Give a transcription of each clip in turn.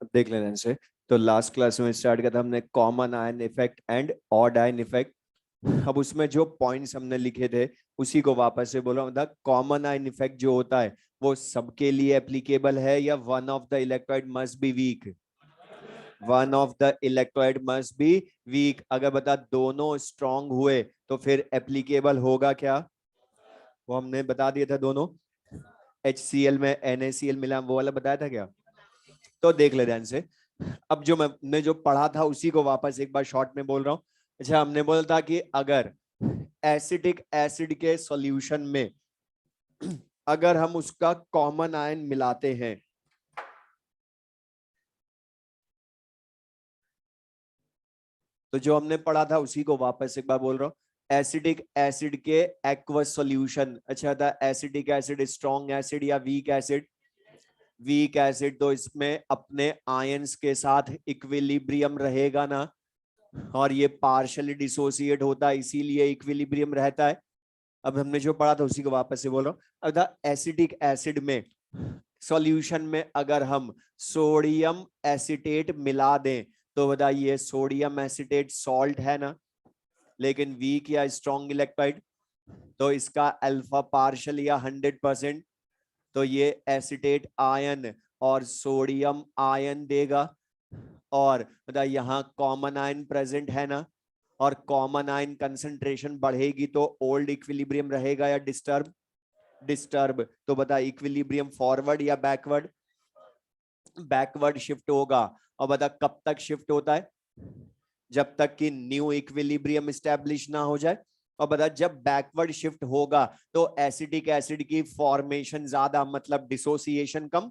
अब देख लेना इसे। तो लास्ट क्लास में स्टार्ट किया था हमने common ion effect and odd ion effect. अब उसमें जो पॉइंट्स हमने लिखे थे उसी को वापस से बोला। मतलब कॉमन आयन इफेक्ट जो होता है वो सबके लिए एप्लीकेबल है या one of the electrode must be week? One of the electrode must be week. अगर बता दोनों स्ट्रांग हुए तो फिर एप्लीकेबल होगा क्या? वो हमने बता दिया था दोनों। HCl में NaCl मिला वो वाला बताया था क्या? तो देख ले ध्यान से। अब जो मैंने जो पढ़ा था उसी को वापस एक बार शॉर्ट में बोल रहा हूं। अच्छा, हमने बोला था कि अगर एसिटिक एसिड के सॉल्यूशन में अगर हम उसका कॉमन आयन मिलाते हैं तो जो हमने पढ़ा था उसी को वापस एक बार बोल रहा हूं। एसिडिक एसिड के एक्वस सॉल्यूशन। अच्छा था, एसिडिक एसिड स्ट्रॉन्ग एसिड या वीक एसिड? Weak acid. तो इसमें अपने आयंस के साथ इक्विलिब्रियम रहेगा ना, और ये पार्शियली डिसोसिएट होता है इसीलिए इक्विलिब्रियम रहता है। अब हमने जो पढ़ा था उसी को वापस से बोल रहा हूं। अब एसिडिक एसिड में सॉल्यूशन में अगर हम सोडियम एसिटेट मिला दें तो बताइए सोडियम एसिटेट सॉल्ट है ना, लेकिन वीक या स्ट्रॉन्ग इलेक्ट्रोलाइट। तो इसका अल्फा पार्शियल या 100%। तो ये एसिटेट आयन और सोडियम आयन देगा। और बताइए यहाँ कॉमन आयन प्रेजेंट है ना, और कॉमन आयन कंसंट्रेशन बढ़ेगी तो ओल्ड इक्विलिब्रियम रहेगा या डिस्टर्ब? डिस्टर्ब। तो बता इक्विलिब्रियम फॉरवर्ड या बैकवर्ड? बैकवर्ड शिफ्ट होगा। और बता कब तक शिफ्ट होता है? जब तक कि न्यू इक्विलिब्रियम स्टैब्लिश ना हो जाए। और बता जब बैकवर्ड शिफ्ट होगा तो एसिटिक एसिड की फॉर्मेशन ज्यादा, मतलब डिसोसिएशन कम।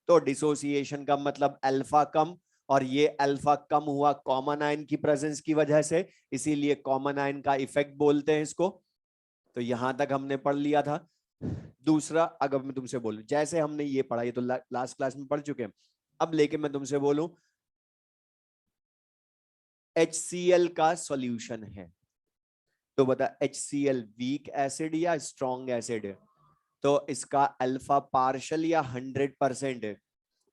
तो डिसोसिएशन का मतलब अल्फा कम, और ये अल्फा कम हुआ कॉमन आयन की प्रेजेंस की वजह से, इसीलिए कॉमन आयन का इफेक्ट बोलते हैं इसको। तो यहां तक हमने पढ़ लिया था। दूसरा, अगर मैं तुमसे बोलूं जैसे हमने ये पढ़ा, ये तो लास्ट क्लास में पढ़ चुके हैं। अब लेके मैं तुमसे बोलूं HCl का सॉल्यूशन है, तो बता HCl वीक एसिड या स्ट्रॉन्ग एसिड है? तो इसका अल्फा पार्शल या 100%?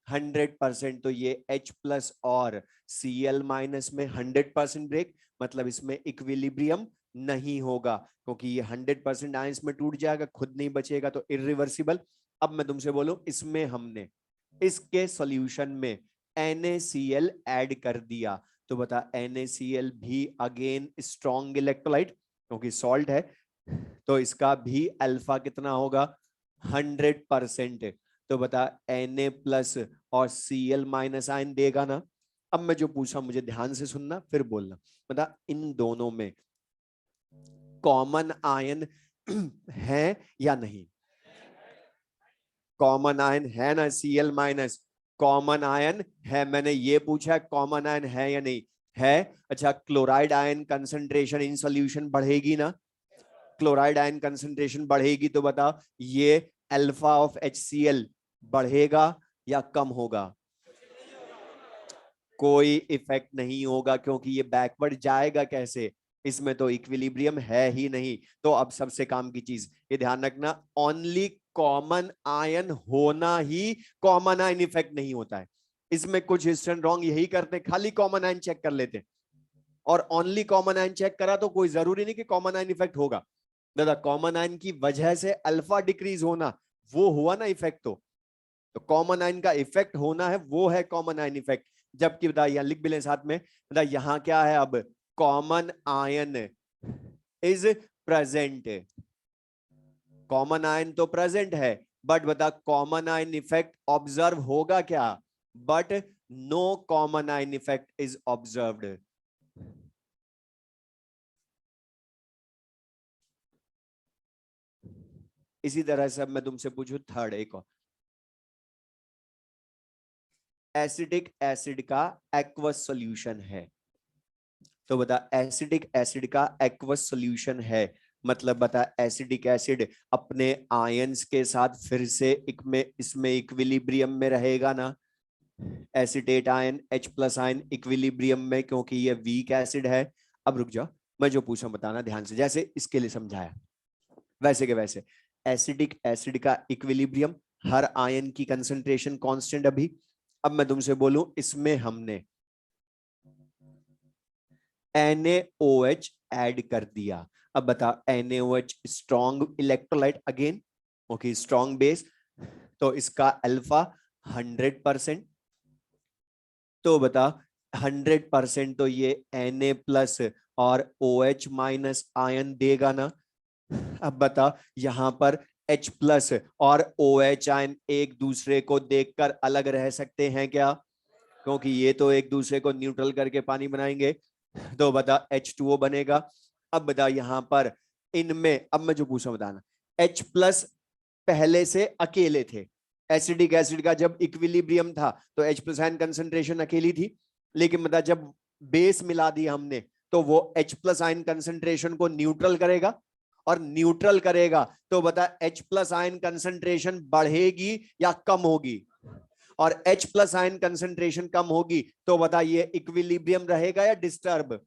100%। तो ये H प्लस और Cl माइनस में 100% ब्रेक, मतलब इसमें इक्विलिब्रियम नहीं होगा क्योंकि ये 100% आयंस में टूट जाएगा, खुद नहीं बचेगा, तो इरिवर्सिबल। अब मैं तुमसे बोलूं इसमें हमने इसके सॉल्यूशन में NaCl ऐड कर दिया तो बता NaCl भी अगेन स्ट्रॉन्ग इलेक्ट्रोलाइट क्योंकि सॉल्ट है, तो इसका भी अल्फा कितना होगा? 100%। तो बता Na प्लस और Cl माइनस आयन देगा ना। अब मैं जो पूछा मुझे ध्यान से सुनना फिर बोलना। बता इन दोनों में कॉमन आयन है या नहीं? कॉमन आयन है ना, Cl माइनस कॉमन आयन है। मैंने ये पूछा कॉमन आयन है या नहीं? है। अच्छा, chloride ion concentration in solution बढ़ेगी ना? क्लोराइड आयन कंसंट्रेशन बढ़ेगी तो बता ये अल्फा ऑफ HCl बढ़ेगा या कम होगा? कोई इफेक्ट नहीं होगा क्योंकि ये बैकवर्ड जाएगा कैसे? इसमें तो इक्विलिब्रियम है ही नहीं। तो अब सबसे काम की चीज ये ध्यान रखना, ओनली कॉमन आयन होना ही कॉमन आयन इफेक्ट नहीं होता है। इसमें कुछ हिस्टन रॉन्ग यही करते, खाली कॉमन आयन चेक कर लेते और ओनली कॉमन आयन चेक करा तो कोई जरूरी नहीं कि कॉमन आयन इफेक्ट होगा। दादा कॉमन आयन की वजह से अल्फा डिक्रीज होना वो हुआ ना इफेक्ट। तो कॉमन आयन का इफेक्ट होना है वो है कॉमन आयन इफेक्ट। जबकि बता यहां लिख भी लें साथ में, बता यहां क्या है? अब common ion is present. Common ion तो प्रेजेंट है, बट बता कॉमन आयन इफेक्ट ऑब्जर्व होगा क्या? But no common ion effect is observed. इसी तरह से अब मैं तुमसे पूछूं थर्ड एक और, एसिडिक एसिड का एक्वस सॉल्यूशन है। तो बता एसिडिक एसिड का एक्वस सॉल्यूशन है, मतलब बता एसिडिक एसिड अपने आयंस के साथ फिर से इसमें इक्विलिब्रियम में रहेगा ना। Acetate ion H plus ion equilibrium में, क्योंकि ये वीक एसिड है। अब रुक जाओ, मैं जो पूछा बताना ध्यान से, जैसे इसके लिए समझाया वैसे के वैसे। एसिडिक एसिड का इक्विलिब्रियम, हर आयन की कंसंट्रेशन कांस्टेंट अभी। अब मैं तुमसे बोलूं इसमें हमने NaOH ऐड कर दिया। अब बता NaOH strong electrolyte again, okay strong base, तो इसका अल्फा 100%। तो बता 100% तो ये Na प्लस और OH माइनस आयन देगा ना। अब बता यहां पर H प्लस और OH आयन एक दूसरे को देखकर अलग रह सकते हैं क्या? क्योंकि ये तो एक दूसरे को न्यूट्रल करके पानी बनाएंगे, तो बता H2O बनेगा। अब बता यहां पर इनमें, अब मैं जो पूछा बताना, H प्लस पहले से अकेले थे, एसिडिक एसिड का जब इक्विलिब्रियम था तो H प्लस आयन कंसंट्रेशन अकेली थी, लेकिन बता जब बेस मिला दिया हमने तो वो H प्लस आयन कंसंट्रेशन को न्यूट्रल करेगा, और न्यूट्रल करेगा तो बता H प्लस आयन कंसंट्रेशन बढ़ेगी या कम होगी? और H प्लस आयन कंसंट्रेशन कम होगी तो बता ये इक्विलिब्रियम रहेगा या डिस्टर्ब?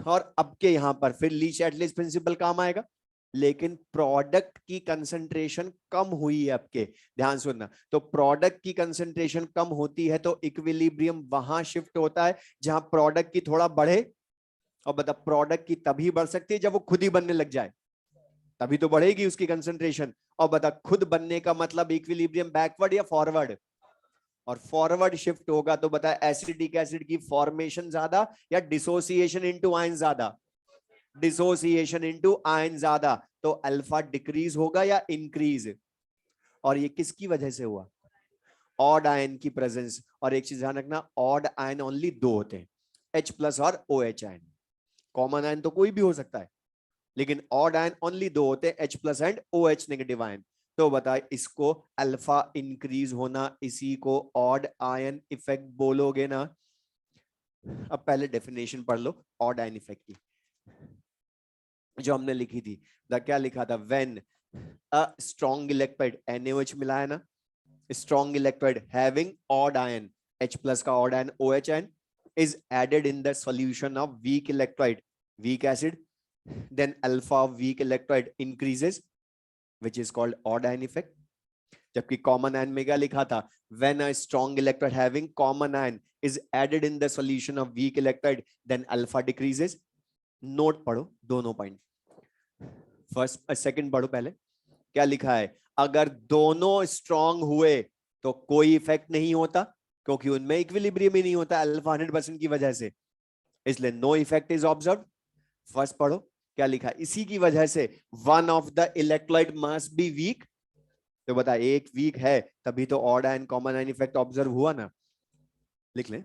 और अब के यहां पर फिर लीच एटलीज प्रिंसिपल काम आएगा, लेकिन प्रोडक्ट की कंसंट्रेशन कम हुई है आपके, ध्यान सुनना। तो प्रोडक्ट की कंसंट्रेशन कम होती है तो इक्विलिब्रियम वहां शिफ्ट होता है जहां प्रोडक्ट की थोड़ा बढ़े। और बता प्रोडक्ट की तभी बढ़ सकती है जब वो खुद ही बनने लग जाए, तभी तो बढ़ेगी उसकी कंसंट्रेशन। और बता खुद बनने का मतलब इक्विलिब्रियम बैकवर्ड या फॉरवर्ड? और फॉरवर्ड शिफ्ट होगा तो बता एसिडिक एसिड की फॉर्मेशन ज्यादा या डिसोसिएशन इनटू आयन ज्यादा? डिसोसिएशन इनटू आयन ज्यादा, तो अल्फा डिक्रीज होगा या इंक्रीज? और ये किसकी वजह से हुआ? ऑड आयन की प्रेजेंस। और एक चीज ध्यान रखना, ऑड आयन ओनली दो होते हैं, H प्लस और OH आयन। कॉमन आयन तो कोई भी हो सकता है, लेकिन ऑड आयन ओनली दो होते हैं, H plus and OH negative ion. तो बता इसको अल्फा इंक्रीज होना, इसी को ऑड आयन इफेक्ट बोलोगे ना। अब पहले डेफिनेशन पढ़ लो ऑड आयन इफेक्ट की, जो हमने लिखी थी। क्या लिखा था? When a strong electrolyte NaOH मिला है ना, strong electrolyte having odd ion H plus का odd ion OH ion is added in the solution of weak electrolyte, weak acid, then alpha of weak electrolyte increases, which is called odd ion effect. जबकि common ion में क्या लिखा था? when a strong electrolyte having common ion is added in the solution of weak electrolyte, then alpha decreases. Note पढ़ो दोनों point, first second पढ़ो पहले। क्या लिखा है? अगर दोनों स्ट्रांग हुए तो कोई इफेक्ट नहीं होता, क्योंकि उनमें इक्विलिब्रियम ही नहीं होता अल्फा 100% की वजह से, इसलिए no effect is observe. First पढ़ो क्या लिखा है, इसी की वजह से one of the electrolyte must be weak. तो बता एक वीक है तभी तो odd ion common ion effect observe हुआ ना। लिख लें।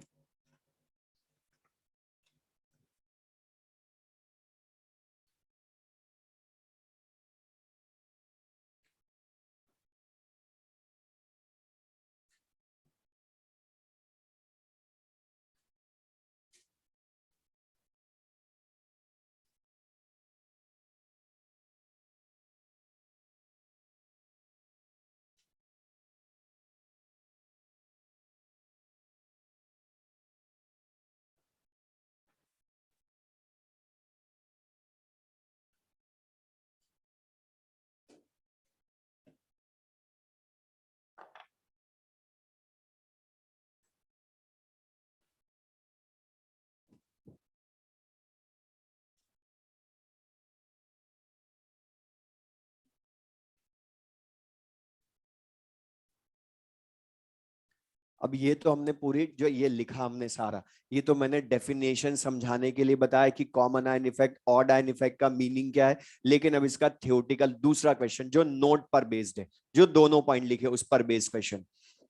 अब ये तो हमने पूरी जो ये लिखा हमने सारा, ये तो मैंने डेफिनेशन समझाने के लिए बताया कि common ion effect, odd ion effect का मीनिंग क्या है। लेकिन अब इसका थ्योरेटिकल दूसरा क्वेश्चन जो नोट पर बेस्ड है, जो दोनों पॉइंट लिखे उस पर बेस्ड क्वेश्चन,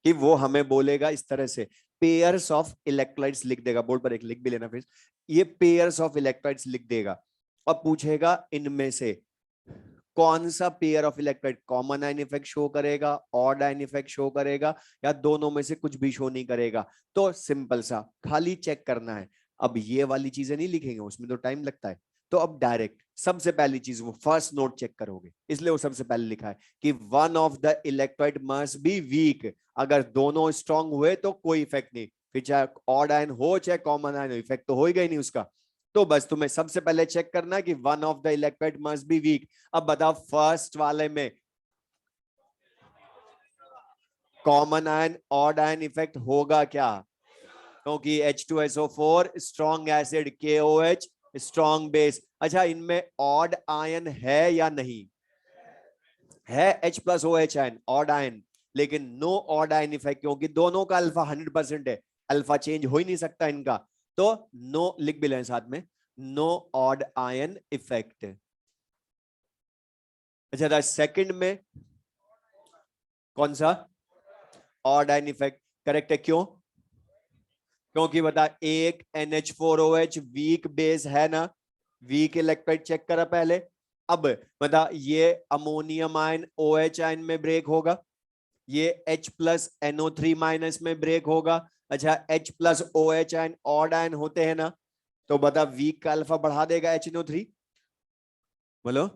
कि वो हमें बोलेगा इस तरह से, पेयर्स ऑफ इलेक्ट्रोलाइट्स लिख देगा बोर्ड पर, एक लिख भी लेना फिर, ये पेयर्स ऑफ इलेक्ट्रोलाइट्स लिख देगा और पूछेगा इनमें से कौन सा pair of electrolyte common ion effect show करेगा, ऑड आयन इफेक्ट शो करेगा, या दोनों में से कुछ भी शो नहीं करेगा। तो सिंपल सा खाली चेक करना है। अब ये वाली चीजें नहीं लिखेंगे, उसमें तो टाइम लगता है। तो अब डायरेक्ट सबसे पहली चीज वो फर्स्ट नोट चेक करोगे, इसलिए वो सबसे पहले लिखा है कि one of the electrolyte must be week. अगर दोनों स्ट्रांग हुए तो कोई इफेक्ट नहीं, फिर चाहे ऑड आयन हो चाहे कॉमन आयन हो, इफेक्ट तो होगा ही नहीं उसका। तो बस तुम्हें सबसे पहले चेक करना कि one of the electrolyte must be week. अब बताओ फर्स्ट वाले में common ion odd ion effect होगा क्या? क्योंकि H2SO4 strong acid, KOH strong base. अच्छा, इनमें ऑड आयन है या नहीं है? H+OH आयन ऑड आयन, लेकिन नो ऑड आयन इफेक्ट, क्योंकि दोनों का अल्फा 100% है, अल्फा चेंज हो ही नहीं सकता इनका। तो नो लिख भी लें साथ में, नो ऑड आयन इफेक्ट। अच्छा, सेकंड में कौन सा? ऑड आयन इफेक्ट करेक्ट है। क्यों? क्योंकि बता, एक NH4OH वीक बेस है ना, वीक इलेक्ट्रोलाइट चेक करा पहले। अब बता, ये अमोनियम आयन OH आयन में ब्रेक होगा, ये H+NO3- में ब्रेक होगा। अच्छा, H+OH आयन ऑड आयन होते हैं ना, तो बता वीक का अल्फा बढ़ा देगा HNO3, बोलो।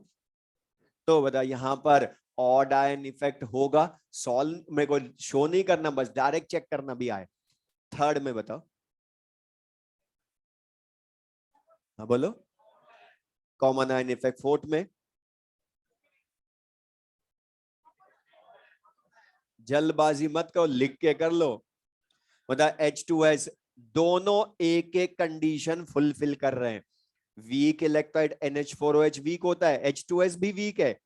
तो बता यहां पर ऑड आयन इफेक्ट होगा। सॉल्व मेरे को शो नहीं करना, बस डायरेक्ट चेक करना भी आए। थर्ड में बताओ। हाँ बोलो। कॉमन आयन इफेक्ट फोर्थ में। जल्दबाजी मत करो, लिख के कर लो। मतलब H2S दोनों एक एक कंडीशन फुलफिल कर रहे हैं। वीक इलेक्ट्रोलाइट NH4OH वीक होता है, H2S भी वीक है,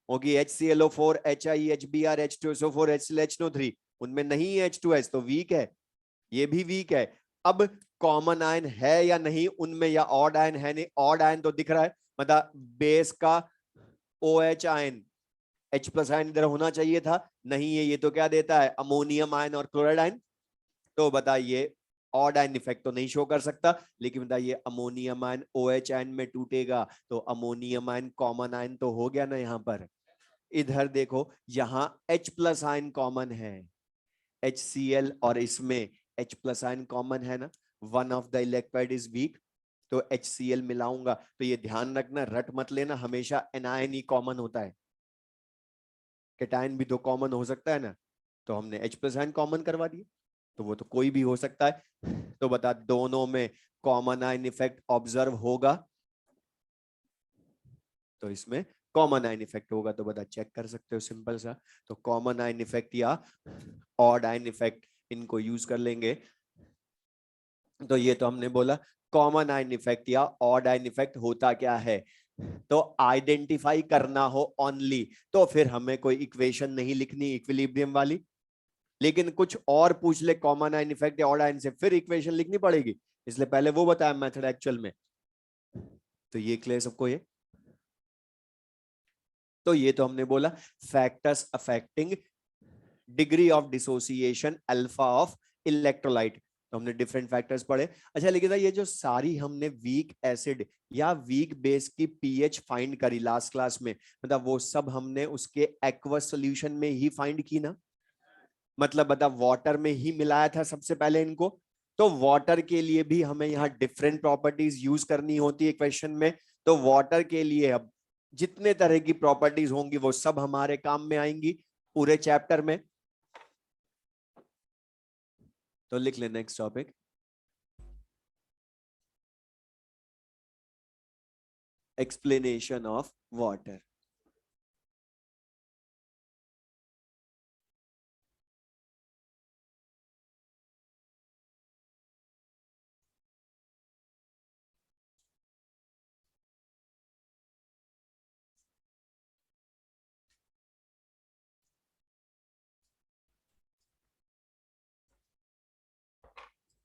होगी HClO4 HiHBr H2SO4 HClHNO3, उनमें नहीं है H2S तो वीक है, ये भी वीक है। अब कॉमन आयन है या नहीं उनमें, या ऑड आयन है नहीं? ऑड आयन तो दिख रहा है, मतलब बेस का OH आयन, H+ आयन इधर होना चाहिए था, नहीं है, ये तो क्या देता है? अमोनियम आयन और क्लोराइड आयन। तो बताइए ऑड आयन इफेक्ट तो नहीं शो कर सकता, लेकिन बताइए अमोनियम आयन OH आयन में टूटेगा तो अमोनियम आयन कॉमन आयन तो हो गया ना यहाँ पर। इधर देखो, यहाँ H+ आयन कॉमन है, HCl, और इसमें H+ आयन कॉमन है ना, one of the electrolyte is weak, तो HCl मिलाऊंगा। तो ये ध्यान रखना, रट मत लेना, हमेशा एनायन ही कॉमन होता है, कैटायन भी तो कॉमन हो सकता है ना। तो हमने H+ आयन कॉमन करवा दिया, तो वो तो कोई भी हो सकता है। तो बता, दोनों में कॉमन आयन इफेक्ट ऑब्जर्व होगा, तो इसमें कॉमन आयन इफेक्ट होगा। तो बता, चेक कर सकते हो सिंपल सा। तो कॉमन आयन इफेक्ट या ऑड आयन इफेक्ट, इनको यूज कर लेंगे। तो ये तो हमने बोला कॉमन आयन इफेक्ट या ऑड आयन इफेक्ट होता क्या है। तो आइडेंटिफाई करना हो ओनली, तो फिर हमें कोई इक्वेशन नहीं लिखनी इक्विलिब्रियम वाली। लेकिन कुछ और पूछ ले कॉमन आयन इफेक्ट या ऑड आयन से, फिर इक्वेशन लिखनी पड़ेगी, इसलिए पहले वो बताया मेथड एक्चुअल में। तो ये क्लियर सबको ये? तो ये तो हमने बोला factors affecting degree of dissociation alpha of electrolyte. तो हमने डिफरेंट फैक्टर्स पढ़े। अच्छा, लेकिन ये जो सारी हमने वीक एसिड या वीक बेस की पीएच फाइंड करी लास्ट क्लास में, मतलब वो सब हमने उसके एक्वस सॉल्यूशन में ही फाइंड की ना, मतलब बता वाटर में ही मिलाया था सबसे पहले इनको। तो वाटर के लिए भी हमें यहाँ डिफरेंट प्रॉपर्टीज यूज करनी होती है क्वेश्चन में। तो वाटर के लिए अब जितने तरह की प्रॉपर्टीज होंगी वो सब हमारे काम में आएंगी पूरे चैप्टर में। तो लिख ले next topic, explanation of water.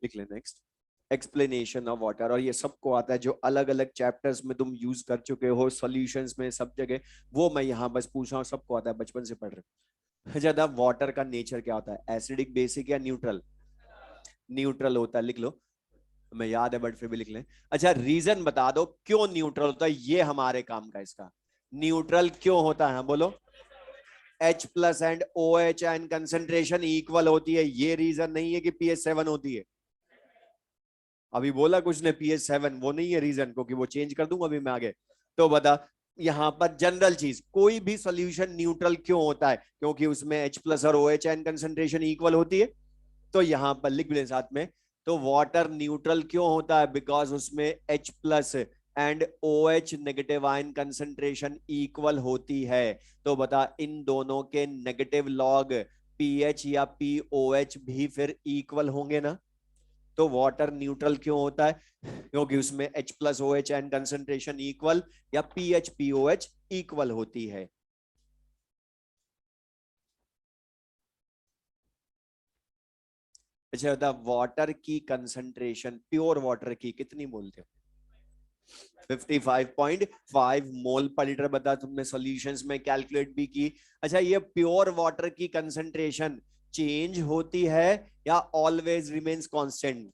लिख ले नेक्स्ट, एक्सप्लेनेशन ऑफ वाटर। और ये सबको आता है, जो अलग अलग चैप्टर्स में तुम यूज कर चुके हो, सॉल्यूशंस में, सब जगह, वो मैं यहाँ बस पूछ रहा हूँ, सबको आता है, बचपन से पढ़ रहे। ज्यादा वाटर का नेचर क्या होता है, एसिडिक, बेसिक या न्यूट्रल? न्यूट्रल होता है, लिख लो, हमें याद है बट फिर भी लिख लें। अच्छा रीजन बता दो क्यों न्यूट्रल होता है, ये हमारे काम का इसका। न्यूट्रल क्यों होता है, बोलो। H plus and OH and concentration equal होती है, ये रीजन नहीं है कि pH 7 होती है। अभी बोला कुछ ने pH 7, वो नहीं है रीजन, क्योंकि वो चेंज कर दूंगा अभी मैं आगे। तो बता, यहां पर जनरल चीज, कोई भी सॉल्यूशन न्यूट्रल क्यों होता है, क्योंकि उसमें H प्लस और OH एंड कंसेंट्रेशन इक्वल होती है। तो यहां पर लिख ले साथ में, तो वाटर न्यूट्रल क्यों होता है, बिकॉज उसमें H plus and OH negative ion concentration equal होती है। तो बता, इन दोनों के नेगेटिव लॉग pH या POH भी फिर इक्वल होंगे ना। तो वाटर न्यूट्रल क्यों होता है, क्योंकि उसमें H plus OH and concentration equal या pH POH इक्वल होती है। अच्छा बता, वाटर की कंसंट्रेशन प्योर वाटर की कितनी बोलते हो? 55.5 मोल पर लीटर। बता, तुमने सॉल्यूशंस में कैलकुलेट भी की। अच्छा, ये प्योर वाटर की कंसंट्रेशन चेंज होती है या always remains constant?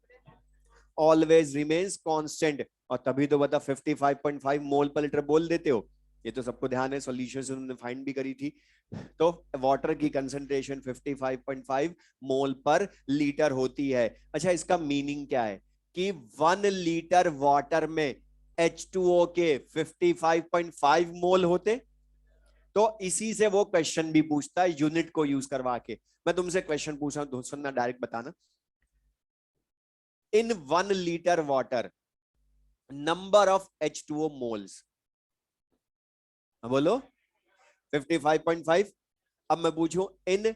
Always remains constant. और तभी तो बता 55.5 मोल पर लीटर बोल देते हो। ये तो सबको ध्यान है, सॉल्यूशन से उन्होंने फाइंड भी करी थी। तो वाटर की कंसंट्रेशन 55.5 मोल पर लीटर होती है। अच्छा, इसका मीनिंग क्या है कि 1 लीटर वाटर में H2O के 55.5 मोल होते। तो इसी से वो क्वेश्चन भी पूछता है यूनिट को यूज करवा के। मैं तुमसे क्वेश्चन पूछ रहा हूं, सुनना, डायरेक्ट बताना। इन 1 litre water, number of H2O moles, बोलो। 55.5। अब मैं पूछूं, इन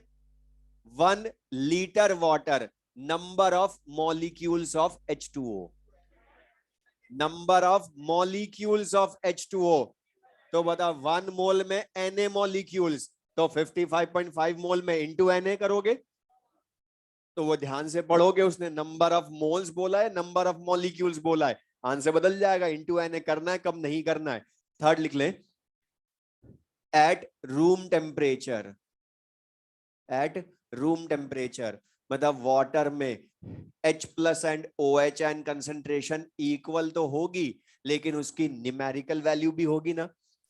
1 litre water, number of molecules of H2O, number of molecules of H2O। तो बता, 1 मोल में Na मॉलिक्यूल्स, तो 55.5 मोल में इंटू Na करोगे। तो वो ध्यान से पढ़ोगे, उसने नंबर ऑफ मोल्स बोला है, नंबर ऑफ मॉलिक्यूल्स बोला है, आंसर बदल जाएगा। इंटू Na करना है, कब नहीं करना है। थर्ड लिख ले, eight room temperature, eight room temperature, मतलब वाटर में H plus and OH and concentration equal तो होगी, लेकिन उसकी न्यूमेरिकल वैल्यू भी होगी ना।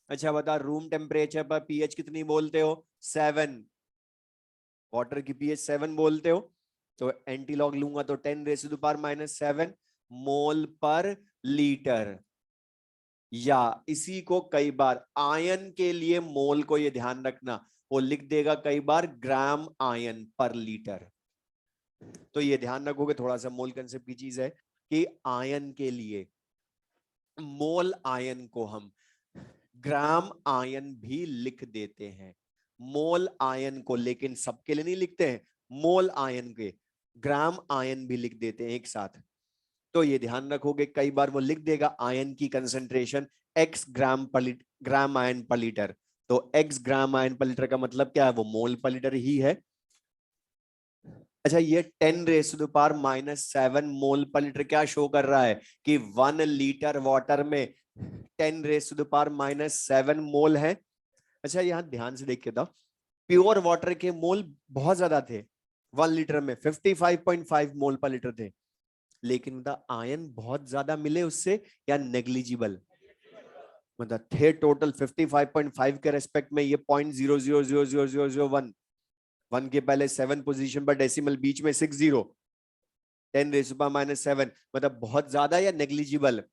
अच्छा बता, रूम टेम्परेचर पर pH कितनी बोलते हो? 7। वाटर की pH 7 बोलते हो, तो एंटी लॉग लूंगा तो 10⁻⁻7 मोल पर लीटर। या इसी को कई बार आयन के लिए मोल को ये ध्यान रखना, वो लिख देगा कई बार ग्राम आयन पर लीटर। तो ये ध्यान रखोगे, थोड़ा सा मोल कंसेप्ट की चीज है कि आयन के लिए मोल आयन को हम ग्राम आयन भी लिख देते हैं। मोल आयन को, लेकिन सबके लिए नहीं लिखते हैं, मोल आयन के ग्राम आयन भी लिख देते हैं एक साथ। तो ये ध्यान रखोगे, कई बार वो लिख देगा आयन की कंसंट्रेशन x ग्राम आयन पर लीटर। तो x ग्राम आयन पर लीटर का मतलब क्या है, वो मोल पर लीटर ही है। अच्छा, ये 10⁻⁻7 मोल पर लीटर क्या शो कर रहा है कि 1 लीटर वाटर में 10⁻⁻7 मोल है। अच्छा, यहां ध्यान से देख के था, प्योर वाटर के मोल बहुत ज्यादा थे, 1 लीटर में 55.5 मोल पर लीटर थे, लेकिन आयन बहुत ज्यादा मिले उससे या नेग्लिजिबल, मतलब थे टोटल 55.5 के रेस्पेक्ट में ये 0.000001, 1 के पहले 7 पोजीशन पर डेसिमल, बीच में 60, 10⁻⁻7, मतलब बहुत ज्यादा या नेग्लिजिबल।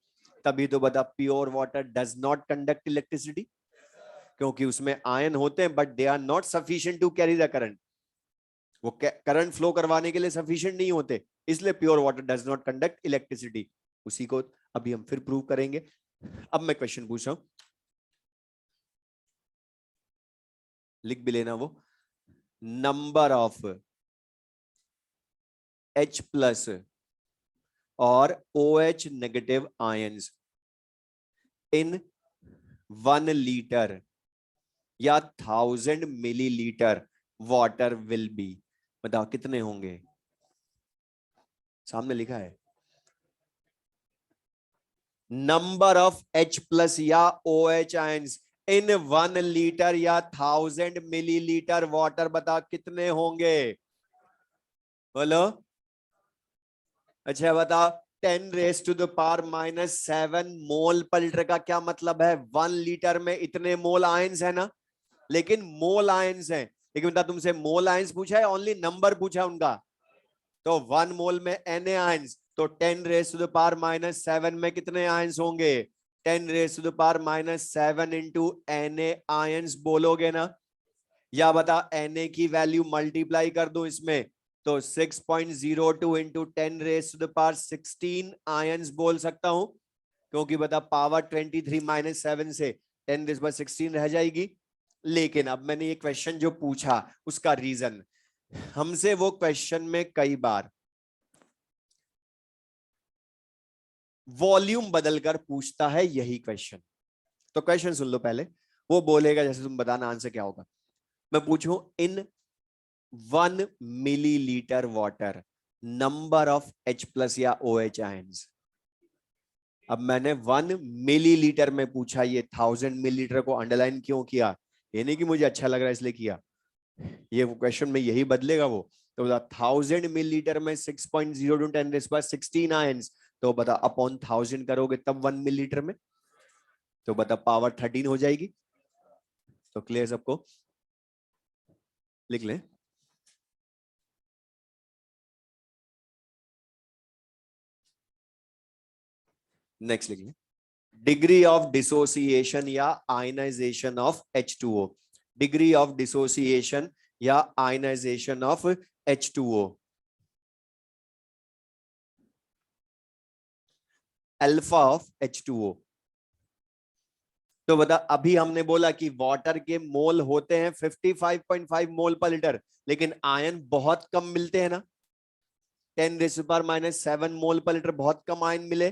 तभी तो बता, pure water does not conduct electricity, क्योंकि उसमें आयन होते हैं but they are not sufficient to carry the current, वो करंट फ्लो करवाने के लिए सफिशिएंट नहीं होते, इसलिए pure water does not conduct electricity. उसी को अभी हम फिर प्रूव करेंगे। अब मैं क्वेश्चन पूछ रहा हूं, लिख भी लेना वो, नंबर ऑफ H प्लस और OH negative ions in 1 litre या 1000 मिलीलीटर वाटर विल बी, बताओ कितने होंगे? सामने लिखा है नंबर ऑफ H प्लस या OH आयंस इन 1 लीटर या 1000 मिलीलीटर वाटर, बता कितने होंगे? बोलो। अच्छा बता, 10⁻⁻⁷ मोल पर लीटर का क्या मतलब है? 1 लीटर में इतने मोल आयंस है ना, लेकिन मोल आयंस है, लेकिन बता तुमसे मोल आयंस पूछा है, ओनली नंबर पूछा उनका। तो 1 मोल में Na आयंस, तो 10⁻⁻⁷ में कितने आयंस होंगे? 10⁻⁻⁷ इंटू Na आयंस बोलोगे ना, या बता Na की वैल्यू मल्टीप्लाई कर दो इसमें, तो 6.02 इंटू 10⁻16 आयंस बोल सकता हूं, क्योंकि बता पावर 23-7 से 10⁻16 रह जाएगी। लेकिन अब मैंने ये क्वेश्चन जो पूछा उसका रीजन, हमसे वो क्वेश्चन में कई बार वॉल्यूम बदलकर पूछता है यही क्वेश्चन। तो क्वेश्चन सुन लो पहले, वो बोलेगा जैसे तुम बताना आंसर क्या होगा। मैं पूछूं इन 1 millilitre water number of H plus या OH आयंस। अब मैंने 1 मिलीलीटर में पूछा, ये 1000 मिलीलीटर को अंडरलाइन क्यों किया? ये नहीं कि मुझे अच्छा लग रहा है इसलिए किया, ये क्वेश्चन में यही बदलेगा वो। तो बता 1000 मिलीलीटर में 6.02 10⁻16 आयंस, तो बता अपॉन 1000 करोगे तब 1 मिलीलीटर में, तो बता पावर 13 हो जाएगी। तो क्लियर सबको? लिख ले। नेक्स्ट लिख ले, डिग्री ऑफ डिसोसिएशन या ionization of H2O। Degree of dissociation या ionization of H2O, alpha of H2O। तो बता, अभी हमने बोला कि वाटर के मोल होते हैं 55.5 मोल पर लीटर, लेकिन आयन बहुत कम मिलते हैं ना, 10⁻⁻7 मोल पर लीटर बहुत कम आयन मिले।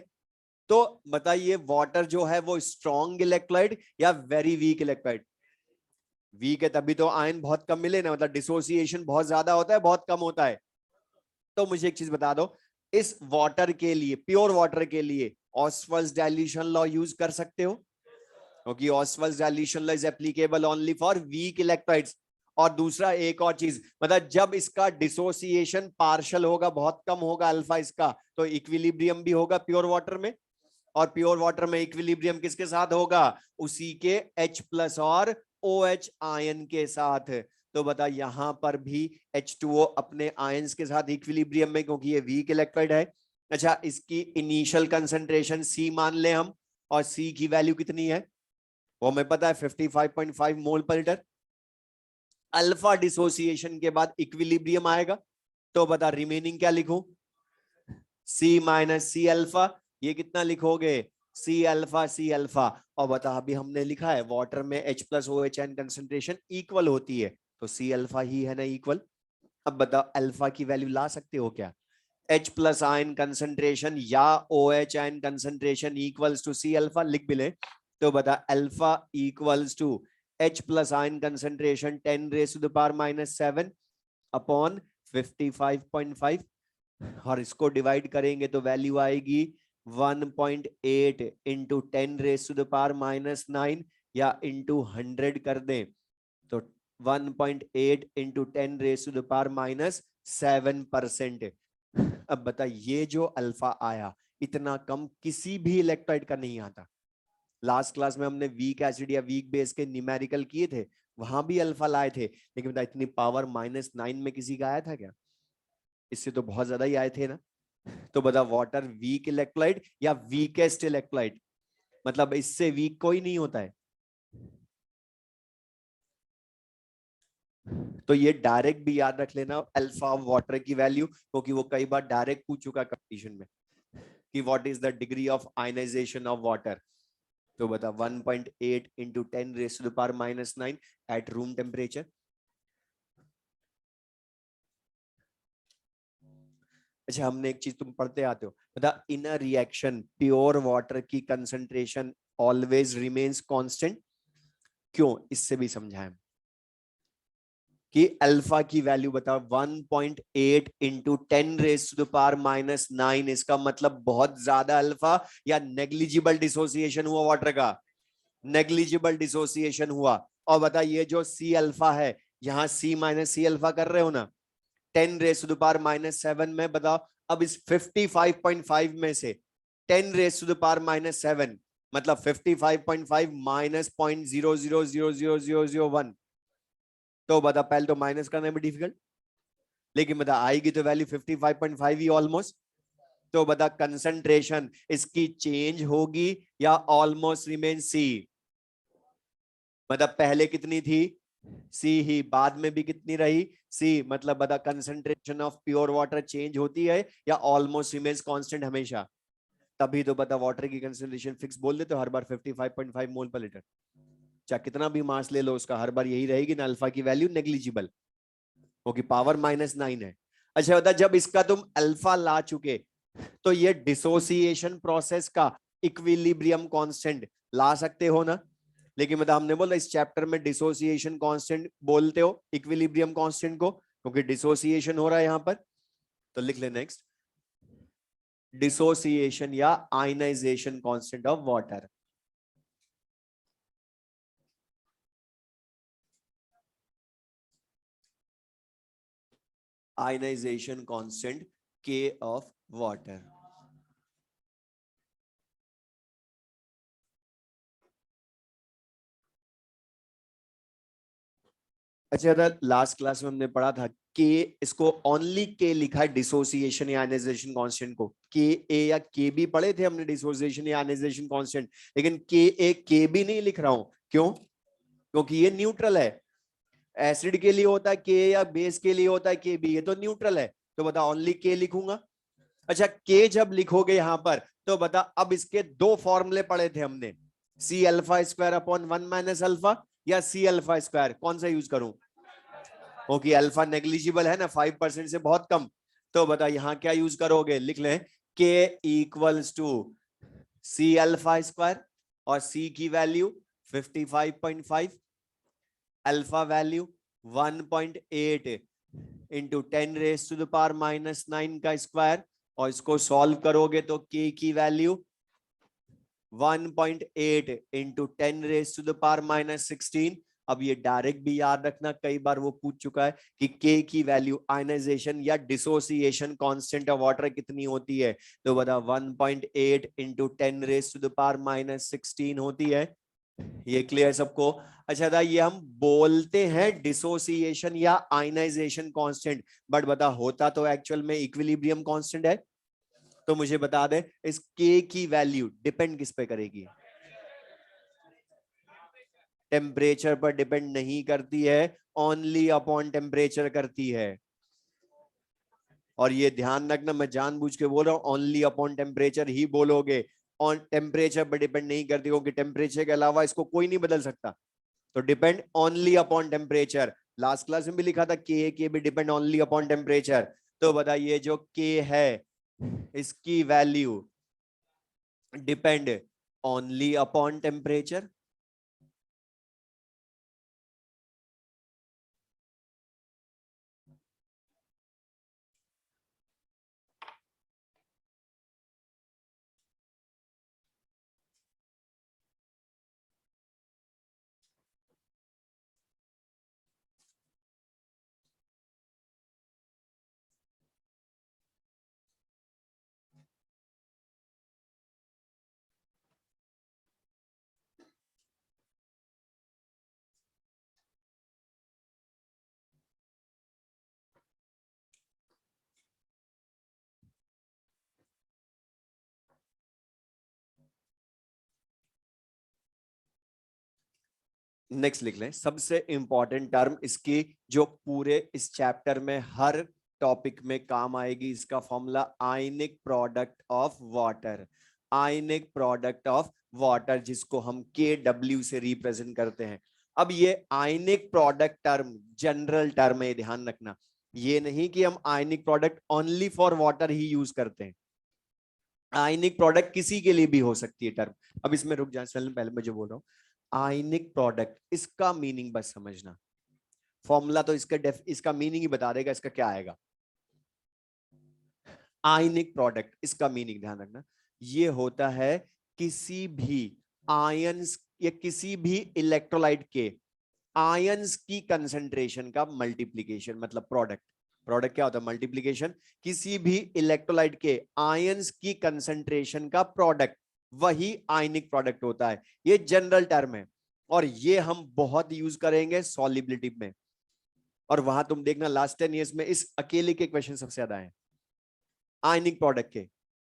तो बताइए वाटर जो है वो स्ट्रॉन्ग इलेक्ट्रोलाइट या वेरी वीक इलेक्ट्रोलाइट? वीक है तभी तो आयन बहुत कम मिले ना, मतलब डिसोसिएशन बहुत ज्यादा होता है बहुत कम होता है। तो मुझे एक चीज बता दो, इस वाटर के लिए, प्योर वाटर के लिए ऑस्वाल्ड्स डाइल्यूशन लॉ यूज कर सकते हो, क्योंकि Ostwald's dilution law is applicable only for weak electrolytes. और दूसरा एक और चीज, मतलब जब इसका डिसोसिएशन पार्शियल होगा, बहुत कम होगा अल्फा इसका, तो इक्विलिब्रियम भी होगा प्योर वाटर में, और प्योर वाटर में इक्विलिब्रियम किसके साथ होगा? उसी के H प्लस और OH आयन के साथ। तो बता यहां पर भी H2O अपने आयंस के साथ इक्विलिब्रियम में, क्योंकि ये वीक इलेक्ट्रोलाइट है। अच्छा, इसकी इनिशियल कंसंट्रेशन C मान ले हम, और C की वैल्यू कितनी है वो हमें पता है 55.5 मोल पर लीटर। अल्फा डिसोसिएशन के बाद इक्विलिब्रियम आएगा, तो बता रिमेनिंग क्या लिखूं? C-C अल्फा, ये कितना लिखोगे? C alpha. और बता अभी हमने लिखा है वाटर में H plus OH ion concentration equal होती है, तो C अल्फा ही है ना इक्वल। अब बताओ अल्फा की वैल्यू ला सकते हो क्या? H प्लस आयन कंसेंट्रेशन या OH ion concentration equals to C alpha, लिख भी ले। तो बता alpha equals to H plus ion concentration 10⁻⁻7 upon 55.5, और इसको डिवाइड करेंगे तो वैल्यू आएगी 1.8 इंटू 10⁻⁻9, या इंटू 100 कर दें तो 1.8 इंटू 10⁻⁻7%। अब बता, ये जो अल्फा आया इतना कम किसी भी इलेक्ट्रोलाइट का नहीं आता। लास्ट क्लास में हमने वीक एसिड या वीक बेस के न्यूमेरिकल किए थे, वहां भी अल्फा लाए थे, लेकिन बता इतनी पावर -9 में किसी का आया था क्या? इससे तो बहुत ज्यादा ही आए थे ना। तो बता वाटर वीक इलेक्ट्रोलाइट या वीकेस्ट इलेक्ट्रोलाइट? मतलब इससे वीक कोई नहीं होता है। तो ये डायरेक्ट भी याद रख लेना अल्फा ऑफ वाटर की वैल्यू, क्योंकि वो कई बार डायरेक्ट पूछ चुका कंपटीशन में कि what is the degree of ionization of water. तो बता 1.8 इंटू 10⁻⁻9 एट रूम टेम्परेचर। अच्छा, हमने एक चीज तुम पढ़ते आते हो, बता इन अ रिएक्शन प्योर वाटर की कंसंट्रेशन ऑलवेज रिमेन्स कांस्टेंट, क्यों? इससे भी समझाएं। कि अल्फा की वैल्यू बताओ। 1.8 इंटू 10⁻⁻⁹ इसका मतलब बहुत ज्यादा अल्फा या नेग्लिजिबल डिसोसिएशन हुआ वाटर का? नेग्लिजिबल डिसोसिएशन हुआ। और बता ये जो सी अल्फा है, यहां सी माइनस सी अल्फा कर रहे हो ना 10⁻⁻7 में, बताओ अब इस 55.5 में से 10⁻⁻7 मतलब 55.5 माइनस 0.000001, तो बता पहले तो माइनस करना भी डिफिकल्ट, लेकिन बता आएगी तो वैल्यू 55.5 ही ऑलमोस्ट। तो बता कंसंट्रेशन इसकी चेंज होगी या ऑलमोस्ट रिमेन सी? मतलब पहले कितनी थी? सी ही, बाद में भी कितनी रही? सी। मतलब बता concentration of pure water change होती है या ऑलमोस्ट रिमेन्स कांस्टेंट हमेशा? तभी तो बता वाटर की कंसंट्रेशन फिक्स बोल देते हो हर बार 55.5 मोल पर लीटर, चाहे कितना भी मास ले लो उसका हर बार यही रहेगी ना, अल्फा की वैल्यू नेग्लिजिबल, क्योंकि पावर -9 है। अच्छा बता जब इसका तुम अल्फा ला चुके तो ये डिसोसिएशन प्रोसेस का इक्विलिब्रियम कांस्टेंट ला सकते हो ना? लेकिन मतलब हमने बोला इस चैप्टर में डिसोसिएशन कांस्टेंट बोलते हो इक्विलिब्रियम कांस्टेंट को, क्योंकि डिसोसिएशन हो रहा है यहां पर। तो लिख ले नेक्स्ट, डिसोसिएशन या ionization constant of water. Ionization constant के ऑफ वाटर। अच्छा लास्ट क्लास में हमने पढ़ा था के, इसको ओनली के लिखा है डिसोसिएशन या आयनाइजेशन कांस्टेंट को, के ए या के बी पढ़े थे हमने डिसोसिएशन या आयनाइजेशन कांस्टेंट, लेकिन के ए के बी नहीं लिख रहा हूं। क्यों? क्योंकि ये न्यूट्रल है। एसिड के लिए होता है के या बेस के लिए होता है के बी, ये तो न्यूट्रल है। तो बता ओनली के लिखूंगा। अच्छा के जब लिखोगे यहां पर तो बता अब इसके दो फॉर्मूले पढ़े थे हमने, C alpha square upon 1 minus alpha या सी अल्फा स्क्वायर, कौन सा यूज करूं? क्योंकि अल्फा नेग्लिजिबल है ना, 5% से बहुत कम। तो बता यहां क्या यूज करोगे, लिख लें K equals to C alpha square और सी की वैल्यू 55.5, अल्फा वैल्यू 1.8 इंटू 10⁻⁻⁹ का स्क्वायर, और इसको सॉल्व करोगे तो के की वैल्यू 1.8 इंटू 10⁻⁻16। अब ये डायरेक्ट भी याद रखना, कई बार वो पूछ चुका है कि के की वैल्यू आयनाइजेशन या डिसोसिएशन कांस्टेंट ऑफ वाटर कितनी होती है, तो बता 1.8 इंटू 10⁻⁻16 होती है। ये क्लियर सबको? अच्छा था ये हम बोलते हैं डिसोसिएशन या आयनाइजेशन कांस्टेंट, बट बता होता तो एक्चुअल में इक्विलिब्रियम कांस्टेंट है। तो मुझे बता दे इस के की वैल्यू डिपेंड किस पे करेगी? टेम्परेचर पर डिपेंड नहीं करती है, ओनली अपॉन टेम्परेचर करती है। और ये ध्यान रखना, मैं जानबूझ के बोल रहा हूं ओनली अपॉन टेम्परेचर ही बोलोगे, ऑन टेम्परेचर पर डिपेंड नहीं करती, क्योंकि टेम्परेचर के अलावा इसको कोई नहीं बदल सकता। तो depend only upon temperature. Last class में भी लिखा था के भी डिपेंड ओनली अपॉन टेम्परेचर। तो बताइए जो के है इसकी value depend only upon temperature. Next लिख लें, सबसे इंपॉर्टेंट टर्म इसकी जो पूरे इस चैप्टर में हर टॉपिक में काम आएगी, इसका formula ionic product of water. Ionic product of water जिसको हम के डब्ल्यू से रिप्रेजेंट करते हैं। अब ये ionic product term general term है, ध्यान रखना, ये नहीं कि हम ionic product only for water he use करते हैं। आयनिक प्रोडक्ट किसी के लिए भी हो सकती है टर्म। अब इसमें रुक जाए, पहले मैं जो बोल रहा हूं आयनिक प्रोडक्ट, इसका मीनिंग बस समझना। फॉर्मूला तो इसका मीनिंग ही बता देगा इसका क्या आएगा। आयनिक प्रोडक्ट, इसका मीनिंग ध्यान रखना, ये होता है किसी भी आयंस या किसी भी इलेक्ट्रोलाइट के आयंस की कंसंट्रेशन का मल्टीप्लीकेशन, मतलब प्रोडक्ट। प्रोडक्ट क्या होता है? मल्टीप्लीकेशन। किसी भी इलेक्ट्रोलाइट के आयंस की कंसंट्रेशन का प्रोडक्ट, वही आयनिक प्रोडक्ट होता है। ये जनरल टर्म है और ये हम बहुत यूज करेंगे सॉल्युबिलिटी में, और वहां तुम देखना लास्ट 10 इयर्स में इस अकेले के क्वेश्चन सबसे ज्यादा है आयनिक प्रोडक्ट के।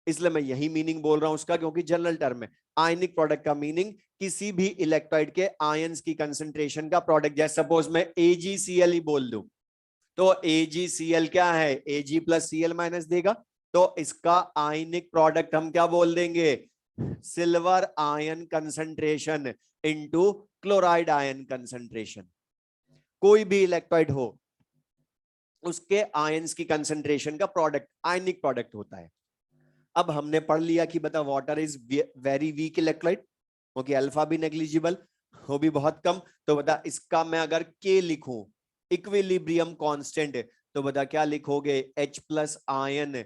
इसलिए मैं यही मीनिंग बोल रहा हूं उसका, क्योंकि जनरल टर्म है। आयनिक प्रोडक्ट का मीनिंग किसी भी इलेक्ट्रोलाइट के आयंस की कंसंट्रेशन का प्रोडक्ट। जैसे सपोज मैं AgCl ही बोल दूं, तो AgCl क्या है? Ag प्लस Cl माइनस देगा, तो इसका आयनिक प्रोडक्ट हम क्या बोल देंगे? Silver ion concentration into chloride ion concentration. कोई भी इलेक्ट्रोलाइट हो, उसके आयंस की कंसंट्रेशन का प्रोडक्ट आयनिक प्रोडक्ट होता है। अब हमने पढ़ लिया कि बता water is very weak electrolyte, okay, alpha भी नेग्लिजिबल, वो भी बहुत कम। तो बता इसका मैं अगर K लिखूं इक्विलिब्रियम कांस्टेंट, तो बता क्या लिखोगे? H plus ion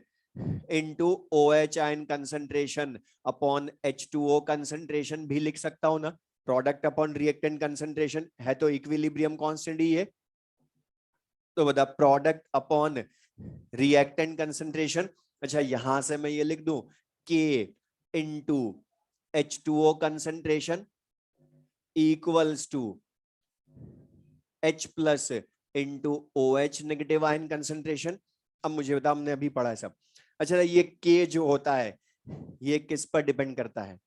into OH ion concentration upon H2O concentration भी लिख सकता हूं ना। प्रोडक्ट अपॉन रिएक्टेंट कंसंट्रेशन है तो इक्विलिब्रियम कांस्टेंट ही है। तो बता प्रोडक्ट अपॉन रिएक्टेंट कंसंट्रेशन, अच्छा यहां से मैं ये लिख दूं K into H2O concentration equals to H plus into OH negative ion concentration. अब मुझे बता, हमने अभी पढ़ा है सब। अच्छा ये K जो होता है ये किस पर डिपेंड करता है?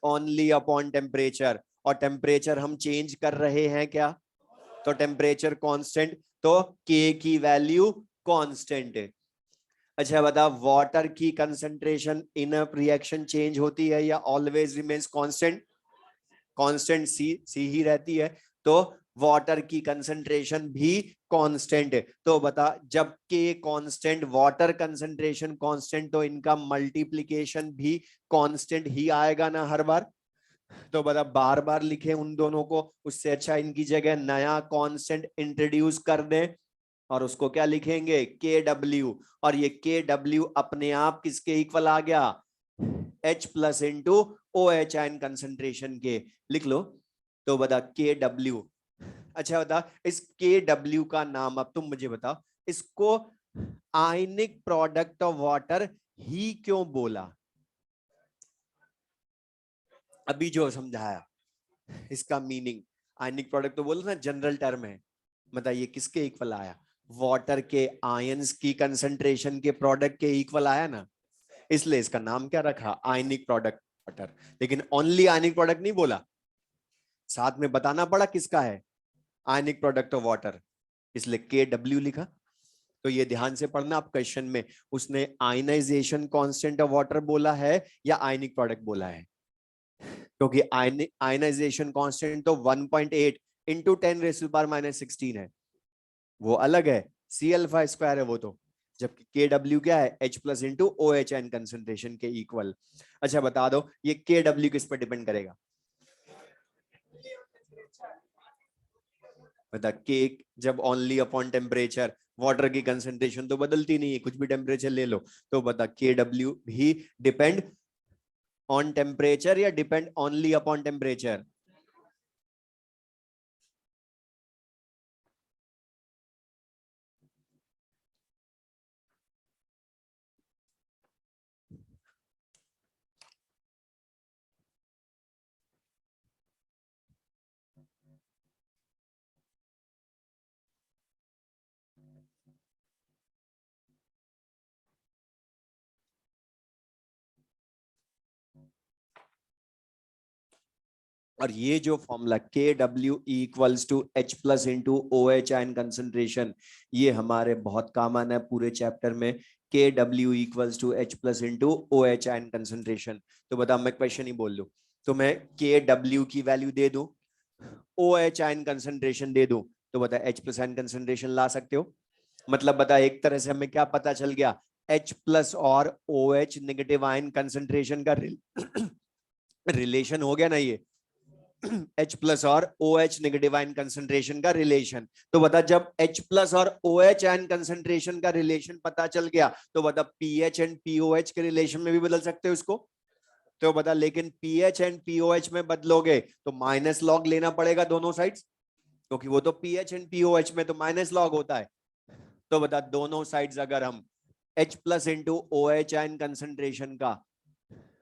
ओनली अपॉन टेम्परेचर, और टेम्परेचर हम चेंज कर रहे हैं क्या? तो टेम्परेचर कांस्टेंट, तो K की वैल्यू कांस्टेंट है। अच्छा बता, वाटर की concentration in a reaction change होती है या ऑलवेज रिमेन्स कांस्टेंट? कांस्टेंट सी ही रहती है। तो वाटर की कंसंट्रेशन भी कांस्टेंट है। तो बता जब के कांस्टेंट, वाटर कंसंट्रेशन कांस्टेंट, तो इनका मल्टीप्लिकेशन भी कांस्टेंट ही आएगा ना हर बार। तो बता बार बार लिखे उन दोनों को, उससे अच्छा इनकी जगह नया कांस्टेंट इंट्रोड्यूस कर दें और उसको क्या लिखेंगे? KW। और ये KW अपने आप किसके इक्वल आ गया? H plus into OH ion concentration के, लिख लो। तो बता KW। अच्छा बता इस KW का नाम, अब तुम मुझे बताओ, इसको आयनिक प्रोडक्ट ऑफ वाटर ही क्यों बोला? अभी जो समझाया इसका मीनिंग, आयनिक प्रोडक्ट तो बोलो ना जनरल टर्म है, बताइए किसके इक्वल आया? वाटर के आयंस की कंसंट्रेशन के प्रोडक्ट के इक्वल आया ना, इसलिए इसका नाम क्या रखा? Ionic product water. लेकिन ओनली आयनिक प्रोडक्ट नहीं बोला, साथ में बताना पड़ा किसका है? आयनिक प्रोडक्ट ऑफ वाटर, इसलिए KW लिखा। तो ये ध्यान से पढ़ना आप क्वेश्चन में, उसने आयनाइजेशन कांस्टेंट ऑफ वाटर बोला है या आयनिक प्रोडक्ट बोला है? क्योंकि आयनाइजेशन कांस्टेंट तो 1.8 इंटू 10⁻⁻16 है, वो अलग है, C अल्फा स्क्वायर है वो तो। जबकि KW क्या है? H plus into OH ion concentration के इक्वल। अच्छा बता दो ये KW किस पर डिपेंड करेगा? बता K जब ओनली अपॉन टेम्परेचर, वाटर की कंसंट्रेशन तो बदलती नहीं है, कुछ भी टेम्परेचर ले लो। तो बता KW भी डिपेंड ऑन टेम्परेचर या डिपेंड ओनली अपॉन टेम्परेचर? और ये जो formula KW equals to H plus into OH ion concentration, ये हमारे बहुत कॉमन है पूरे चैप्टर में। KW equals to H plus into OH ion concentration. तो बता मैं क्वेश्चन ही बोल दूं, तो मैं KW की वैल्यू दे दूं, OH आयन कंसंट्रेशन दे दूं, तो बता H प्लस आयन कंसंट्रेशन ला सकते हो? मतलब बता एक तरह से हमें क्या पता चल गया? H प्लस और OH नेगेटिव आयन कंसंट्रेशन का रिलेशन हो गया ना ये। H प्लस और OH नेगेटिव आयन कंसंट्रेशन का रिलेशन। तो बता जब H प्लस और OH आयन कंसंट्रेशन का रिलेशन पता चल गया तो बता पीएच एंड पीओएच के रिलेशन में भी बदल सकते हो इसको। तो बता लेकिन पीएच एंड पीओएच में बदलोगे तो माइनस लॉग लेना पड़ेगा दोनों साइड्स, क्योंकि वो तो पीएच एंड पीओएच में तो माइनस लॉग होता है। तो बता दोनों साइड्स अगर हम H plus into OH ion concentration का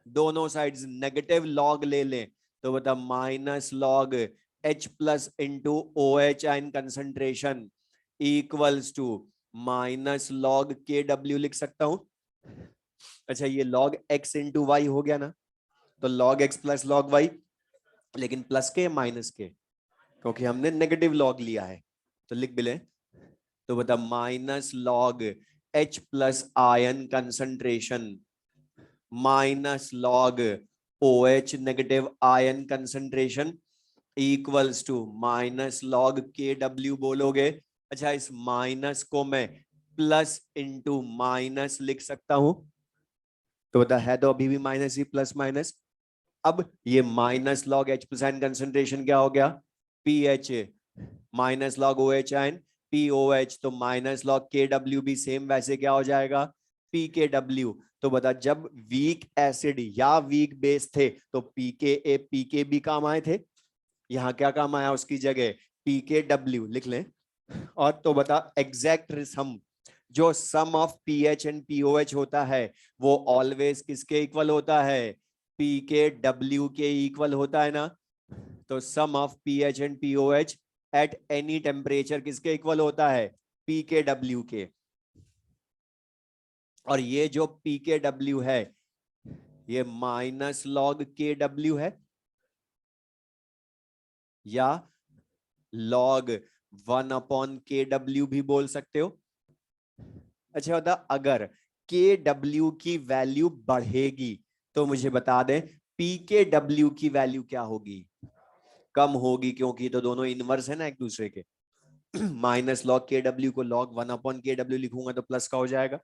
दोनों साइड्स नेगेटिव लॉग ले लें तो बता minus log H plus into OH ion concentration equals to minus log KW लिख सकता हूं। अच्छा ये लॉग x इंटू वाई हो गया ना, तो log x plus log y, लेकिन प्लस के माइनस के, क्योंकि हमने नेगेटिव लॉग लिया है तो लिख भी ले। तो बता minus log H plus ion concentration minus log OH negative ion concentration equals to minus log KW बोलोगे। अच्छा इस माइनस को मैं प्लस इंटू माइनस लिख सकता हूं, तो बता है तो अभी भी माइनस ही प्लस माइनस। अब ये minus log H plus ion concentration क्या हो गया PH minus log OH ion POH, तो माइनस लॉग KW भी सेम वैसे क्या हो जाएगा PKW। तो बता जब वीक एसिड या वीक बेस थे तो PKA PKB काम आए थे, यहाँ क्या काम आया उसकी जगह PKW लिख लें। और तो बता एग्जैक्ट सम जो सम ऑफ पीएच एंड पीओएच होता है वो ऑलवेज किसके इक्वल होता है PKW के इक्वल होता है ना। तो sum of pH and pOH at any temperature किसके इक्वल होता है PKW के। और ये जो PKW है ये माइनस लॉग KW है या लॉग 1/KW भी बोल सकते हो। अच्छा बता अगर KW की वैल्यू बढ़ेगी तो मुझे बता दे PKW की वैल्यू क्या होगी, कम होगी, क्योंकि तो दोनों इनवर्स है ना एक दूसरे के। माइनस लॉग KW को लॉग 1/KW लिखूंगा तो प्लस का हो जाएगा।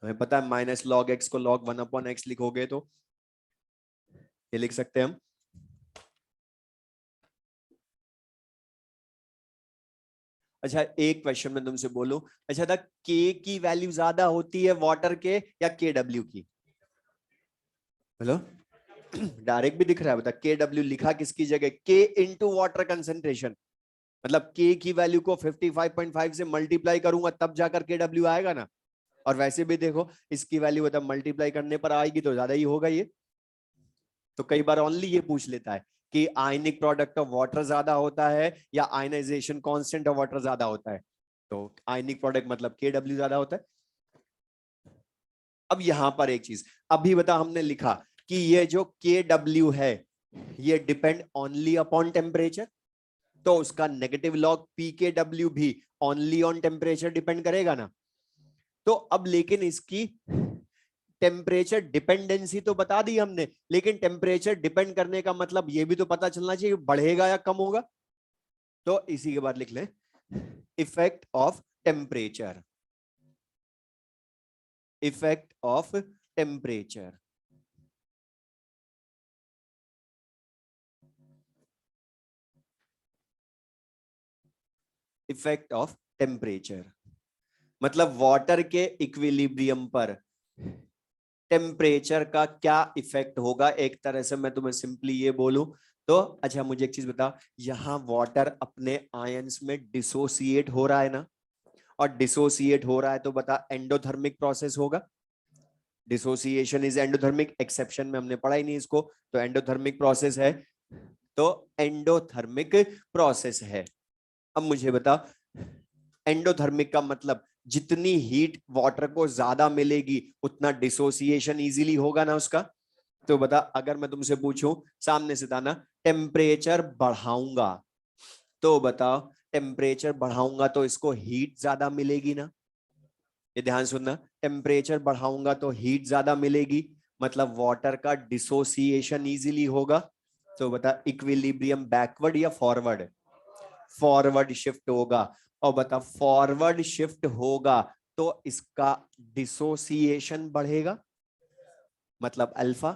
हमें पता है माइनस लॉग x को लॉग 1/x लिखोगे तो ये लिख सकते हैं हम। अच्छा एक क्वेश्चन में तुमसे बोलूं, अच्छा था K की वैल्यू ज्यादा होती है वाटर के या KW की? बोलो। डायरेक्ट भी दिख रहा है, बता KW लिखा किसकी जगह K इंटू वाटर कंसेंट्रेशन, मतलब K की वैल्यू को 55.5 से मल्टीप्लाई करूंगा तब जाकर KW आएगा ना। और वैसे भी देखो इसकी वैल्यू मतलब मल्टीप्लाई करने पर आएगी तो ज्यादा ही होगा ये। तो कई बार ओनली ये पूछ लेता है कि आयनिक प्रोडक्ट ऑफ वाटर ज्यादा होता है या आयनाइजेशन कांस्टेंट ऑफ वाटर ज्यादा होता है, तो आयनिक प्रोडक्ट मतलब KW ज्यादा होता है। अब यहां पर एक चीज अभी बता, हमने लिखा कि ये जो KW है ये डिपेंड ओनली अपॉन टेम्परेचर, तो उसका नेगेटिव लॉग PKW भी ओनली ऑन टेम्परेचर डिपेंड करेगा ना। तो अब लेकिन इसकी टेम्परेचर डिपेंडेंसी तो बता दी हमने, लेकिन टेम्परेचर डिपेंड करने का मतलब ये भी तो पता चलना चाहिए बढ़ेगा या कम होगा। तो इसी के बाद लिख लें effect of temperature, effect of temperature. Effect of temperature मतलब वाटर के इक्विलिब्रियम पर टेम्परेचर का क्या इफेक्ट होगा। एक तरह से मैं तुम्हें सिंपली ये बोलूं तो अच्छा मुझे एक चीज बता, यहां वाटर अपने आयंस में डिसोसिएट हो रहा है ना, और डिसोसिएट हो रहा है तो बता एंडोथर्मिक प्रोसेस होगा। डिसोसिएशन इज एंडोथर्मिक, एक्सेप्शन में हमने पढ़ा ही नहीं इसको, तो एंडोथर्मिक प्रोसेस है, तो एंडोथर्मिक प्रोसेस है। अब मुझे बता एंडोथर्मिक का मतलब जितनी हीट वाटर को ज्यादा मिलेगी उतना डिसोसिएशन इजीली होगा ना उसका। तो बता अगर मैं तुमसे पूछूं सामने से था ना टेम्परेचर बढ़ाऊंगा, तो बताओ टेम्परेचर बढ़ाऊंगा तो इसको हीट ज्यादा मिलेगी ना। ये ध्यान सुनना, टेम्परेचर बढ़ाऊंगा तो हीट ज्यादा मिलेगी, मतलब वाटर का डिसोसिएशन इजीली होगा। तो बता इक्विलिब्रियम बैकवर्ड या फॉरवर्ड, फॉरवर्ड शिफ्ट होगा। और बता फॉरवर्ड शिफ्ट होगा तो इसका डिसोसिएशन बढ़ेगा, मतलब अल्फा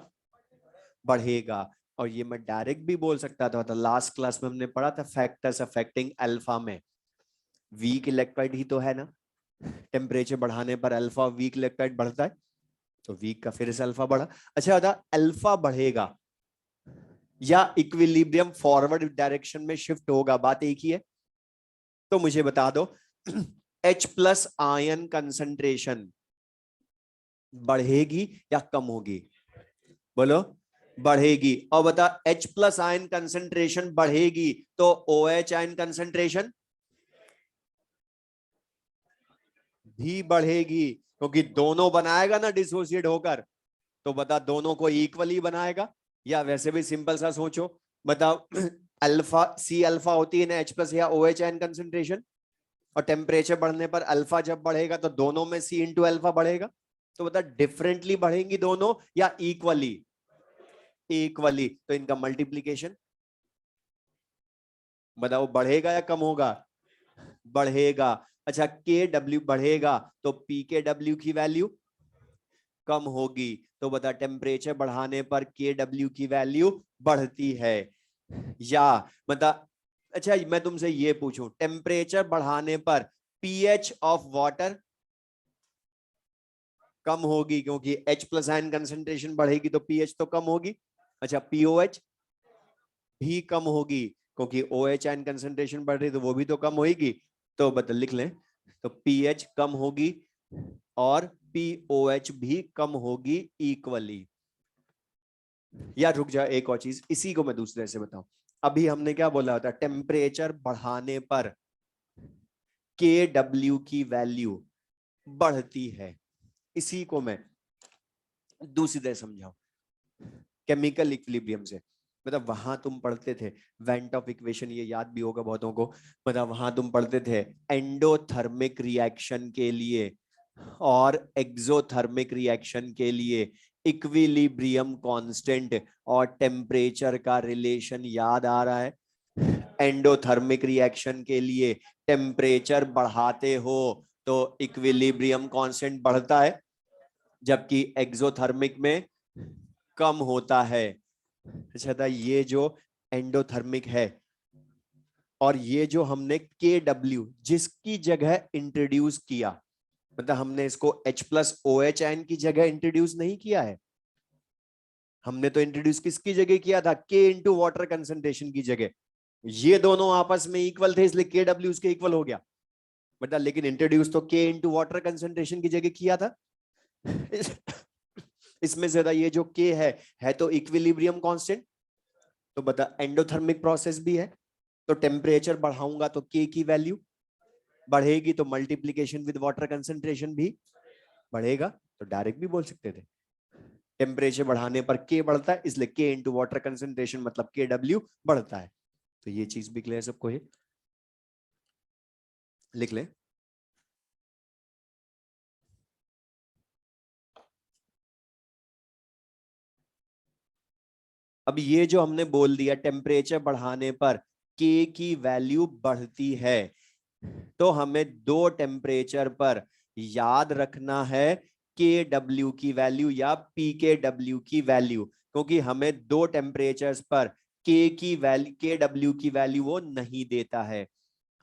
बढ़ेगा। और ये मैं डायरेक्ट भी बोल सकता था, लास्ट क्लास में हमने पढ़ा था फैक्टर्स अफेक्टिंग अल्फा में वीक इलेक्ट्रोलाइट ही तो है ना, टेम्परेचर बढ़ाने पर अल्फा वीक इलेक्ट्रोलाइट बढ़ता है, तो वीक का फिर से अल्फा बढ़ा। अच्छा बता, अल्फा बढ़ेगा या इक्विलिब्रियम फॉरवर्ड डायरेक्शन में शिफ्ट होगा, बात एक ही है। तो मुझे बता दो H प्लस आयन कंसंट्रेशन बढ़ेगी या कम होगी, बोलो। बढ़ेगी। और बता H प्लस आयन कंसंट्रेशन बढ़ेगी तो OH आयन कंसंट्रेशन भी बढ़ेगी, क्योंकि दोनों बनाएगा ना डिसोसिएट होकर, तो बता दोनों को इक्वली बनाएगा। या वैसे भी सिंपल सा सोचो, बताओ अल्फा सी अल्फा होती है ना H प्लस या OH आयन कंसंट्रेशन, और टेम्परेचर बढ़ने पर अल्फा जब बढ़ेगा तो दोनों में C इंटू अल्फा बढ़ेगा। तो बता डिफरेंटली बढ़ेंगी दोनों या इक्वली, इक्वली, तो इनका मल्टीप्लीकेशन बताओ बढ़ेगा या कम होगा, बढ़ेगा। अच्छा के डब्ल्यू बढ़ेगा तो पी के डब्ल्यू की वैल्यू कम होगी, तो बता टेम्परेचर बढ़ाने पर के डब्ल्यू की वैल्यू बढ़ती है या बता। अच्छा मैं तुमसे ये पूछूं, टेम्परेचर बढ़ाने पर पीएच ऑफ वाटर कम होगी, क्योंकि H प्लस आयन कंसेंट्रेशन बढ़ेगी तो पीएच तो कम होगी। अच्छा पीओएच भी कम होगी, क्योंकि OH आयन कंसेंट्रेशन बढ़ रही तो वो भी तो कम होगी। तो बता लिख लें, तो पीएच कम होगी और पीओएच भी कम होगी इक्वली। या रुक जा, एक और चीज इसी को मैं दूसरे से बताऊं। अभी हमने क्या बोला था, टेम्परेचर बढ़ाने पर के डब्ल्यू की वैल्यू बढ़ती है, इसी को मैं दूसरी तरह समझाऊं, केमिकल इक्विलिब्रियम से। मतलब वहां तुम पढ़ते थे वेंट ऑफ इक्वेशन, ये याद भी होगा बहुतों को। मतलब वहां तुम पढ़ते थे एंडोथर्मिक रिएक्शन के लिए और एक्सोथर्मिक रिएक्शन के लिए इक्विलिब्रियम कांस्टेंट और टेम्परेचर का रिलेशन याद आ रहा है। एंडोथर्मिक रिएक्शन के लिए टेम्परेचर बढ़ाते हो तो इक्विलिब्रियम कांस्टेंट बढ़ता है, जबकि एक्सोथर्मिक में कम होता है। अच्छा था, ये जो एंडोथर्मिक है और ये जो हमने के डब्ल्यू जिसकी जगह इंट्रोड्यूस किया, मतलब हमने इसको H प्लस OH आयन की जगह इंट्रोड्यूस नहीं किया है, हमने तो इंट्रोड्यूस किसकी जगह किया था, के इंटू वाटर कंसेंट्रेशन की जगह। ये दोनों आपस में इक्वल थे इसलिए के डब्ल्यू उसके इक्वल हो गया, मतलब लेकिन इंट्रोड्यूस तो के इंटू वाटर कंसेंट्रेशन की जगह किया था। इसमें ज्यादा ये जो के है तो इक्विलिब्रियम कांस्टेंट, तो बता एंडोथर्मिक प्रोसेस भी है, तो टेम्परेचर बढ़ाऊंगा तो के की वैल्यू बढ़ेगी, तो मल्टीप्लीकेशन विद वाटर कंसेंट्रेशन भी बढ़ेगा। तो डायरेक्ट भी बोल सकते थे टेम्परेचर बढ़ाने पर के बढ़ता है इसलिए के इंटू वाटर कंसेंट्रेशन मतलब के डब्ल्यू बढ़ता है। तो ये चीज भी क्लियर सबको है, लिख ले। अब ये जो हमने बोल दिया टेम्परेचर बढ़ाने पर के की वैल्यू बढ़ती है, तो हमें दो टेम्परेचर पर याद रखना है के डब्ल्यू की वैल्यू या पी के डब्ल्यू की वैल्यू, क्योंकि हमें दो टेम्परेचर्स पर के की वैल्यू के डब्ल्यू की वैल्यू वो नहीं देता है।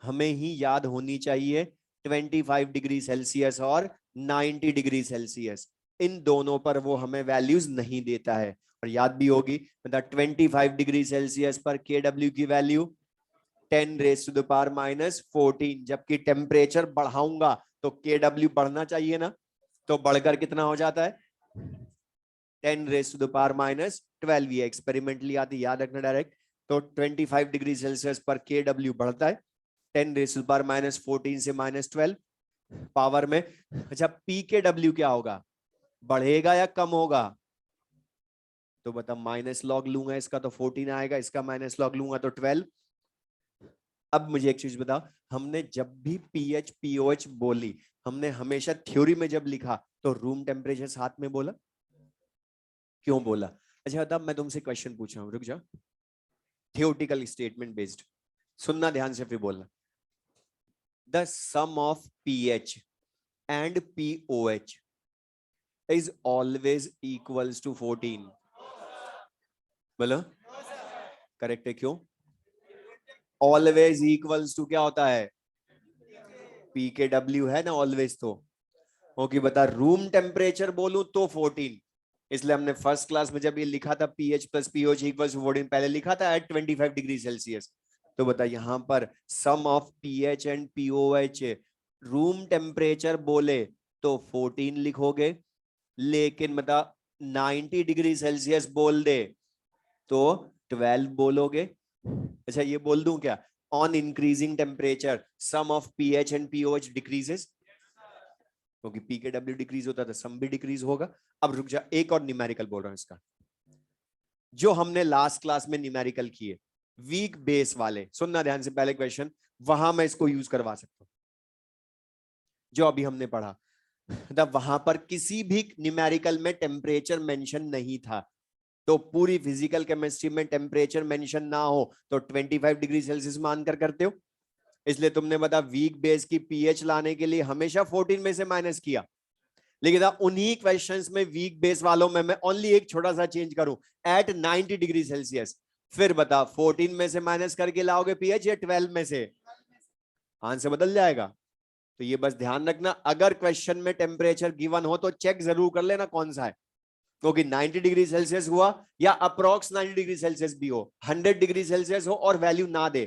हमें ही याद होनी चाहिए 25 डिग्री सेल्सियस और 90 डिग्री सेल्सियस, इन दोनों पर वो हमें वैल्यूज नहीं देता है। और याद भी होगी, मतलब 25 डिग्री सेल्सियस पर के डब्ल्यू की वैल्यू 10⁻⁻14, जबकि टेम्परेचर बढ़ाऊंगा तो के डब्ल्यू बढ़ना चाहिए ना, तो बढ़कर कितना हो जाता है 10⁻⁻12। ये एक्सपेरिमेंटली आती, याद रखना डायरेक्ट। तो 25 डिग्री सेल्सियस पर के डब्ल्यू बढ़ता है 10⁻⁻14 से -12 पावर में। अच्छा पी के डब्ल्यू क्या होगा, बढ़ेगा या कम होगा, तो बता माइनस लॉग लूंगा इसका तो 14 आएगा, इसका माइनस लॉग लूंगा तो 12। अब मुझे एक चीज बताओ, हमने जब भी पीएच पीओएच बोली, हमने हमेशा थ्योरी में जब लिखा तो रूम टेम्परेचर साथ में बोला, क्यों बोला। अच्छा तब मैं तुमसे क्वेश्चन पूछ रहा हूँ, रुक जा, थियोटिकल स्टेटमेंट बेस्ड, सुनना ध्यान से फिर बोलना। The sum of pH and pOH is always equals to 14, बोलो। करेक्ट है, क्यों? ऑलवेज इक्वल्स टू क्या होता है? पी के डब्ल्यू है ना ऑलवेज, तो ओके बता रूम टेम्परेचर बोलूं तो 14, इसलिए हमने फर्स्ट क्लास में जब ये लिखा था pH plus pOH equals to 14, पहले लिखा था एट 25 डिग्री सेल्सियस। तो बता यहां पर sum of pH and pOH room temperature बोले तो 14 लिखोगे, लेकिन बता 90 डिग्री सेल्सियस बोल दे तो 12 बोलोगे। अच्छा ये बोल दूं क्या, on increasing temperature sum of pH and pOH decreases, क्योंकि पी के डब्ल्यू डिक्रीज होता था सम भी डिक्रीज होगा। अब रुक जा, एक और न्यूमेरिकल बोल रहा हूं इसका, जो हमने लास्ट क्लास में न्यूमेरिकल किए वीक बेस वाले, सुनना ध्यान से पहले क्वेश्चन, वहां मैं इसको यूज करवा सकता हूं जो अभी हमने पढ़ा। वहां पर किसी भी न्यूमेरिकल में टेम्परेचर मेंशन नहीं था, तो पूरी फिजिकल केमिस्ट्री में टेम्परेचर मेंशन ना हो तो 25 डिग्री सेल्सियस मानकर करते हो, इसलिए तुमने बता वीक बेस की पीएच लाने के लिए हमेशा 14 में से माइनस किया। लेकिन उन्हीं क्वेश्चंस में वीक बेस वालों में मैं ओनली एक छोटा सा चेंज करूं, एट 90 डिग्री सेल्सियस, फिर बता 14 में से माइनस करके लाओगे पीएच या 12 में से, आंसर बदल जाएगा। तो ये बस ध्यान रखना, अगर क्वेश्चन में टेम्परेचर गिवन हो तो चेक जरूर कर लेना कौन सा है, क्योंकि 90 डिग्री सेल्सियस हुआ या अप्रोक्स 90 डिग्री सेल्सियस भी हो, 100 डिग्री सेल्सियस हो और वैल्यू ना दे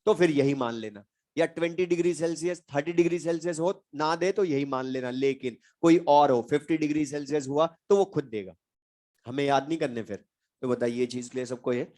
तो फिर यही मान लेना, या 20 डिग्री सेल्सियस 30 डिग्री सेल्सियस हो ना दे तो यही मान लेना, लेकिन कोई और हो 50 डिग्री सेल्सियस हुआ तो वो खुद देगा, हमें याद नहीं करने फिर। तो बताइए ये चीज के लिए सबको ये